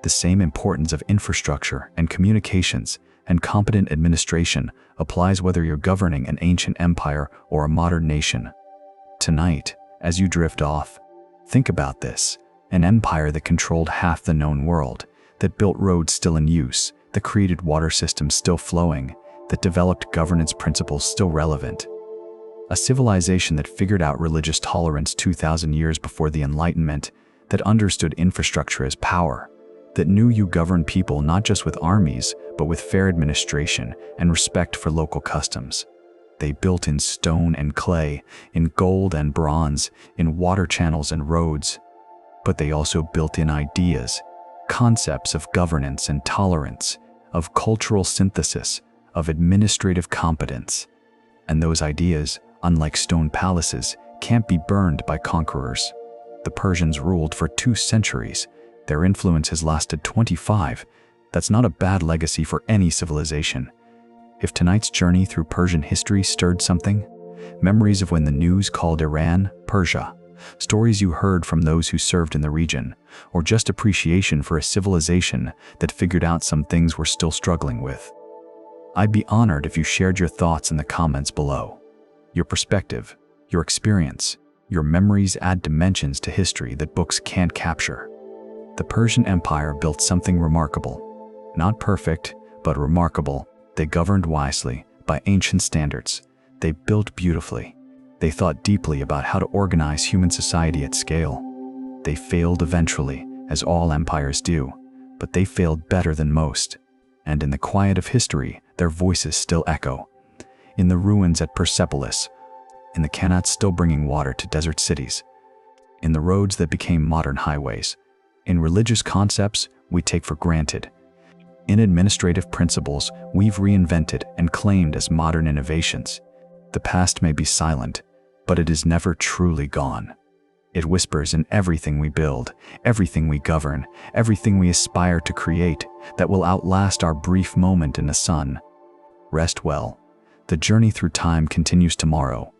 The same importance of infrastructure and communications and competent administration applies whether you're governing an ancient empire or a modern nation. Tonight, as you drift off, think about this: an empire that controlled half the known world, that built roads still in use, that created water systems still flowing, that developed governance principles still relevant. A civilization that figured out religious tolerance 2,000 years before the Enlightenment, that understood infrastructure as power, that knew you govern people not just with armies, but with fair administration and respect for local customs. They built in stone and clay, in gold and bronze, in water channels and roads. But they also built in ideas, concepts of governance and tolerance, of cultural synthesis, of administrative competence. And those ideas, unlike stone palaces, can't be burned by conquerors. The Persians ruled for 2 centuries. Their influence has lasted 25. That's not a bad legacy for any civilization. If tonight's journey through Persian history stirred something, memories of when the news called Iran, Persia, stories you heard from those who served in the region, or just appreciation for a civilization that figured out some things we're still struggling with, I'd be honored if you shared your thoughts in the comments below. Your perspective, your experience, your memories add dimensions to history that books can't capture. The Persian Empire built something remarkable. Not perfect, but remarkable. They governed wisely, by ancient standards. They built beautifully. They thought deeply about how to organize human society at scale. They failed eventually, as all empires do, but they failed better than most. And in the quiet of history, their voices still echo. In the ruins at Persepolis, in the canals still bringing water to desert cities, in the roads that became modern highways, in religious concepts we take for granted, in administrative principles we've reinvented and claimed as modern innovations. The past may be silent, but it is never truly gone. It whispers in everything we build, everything we govern, everything we aspire to create that will outlast our brief moment in the sun. Rest well. The journey through time continues tomorrow,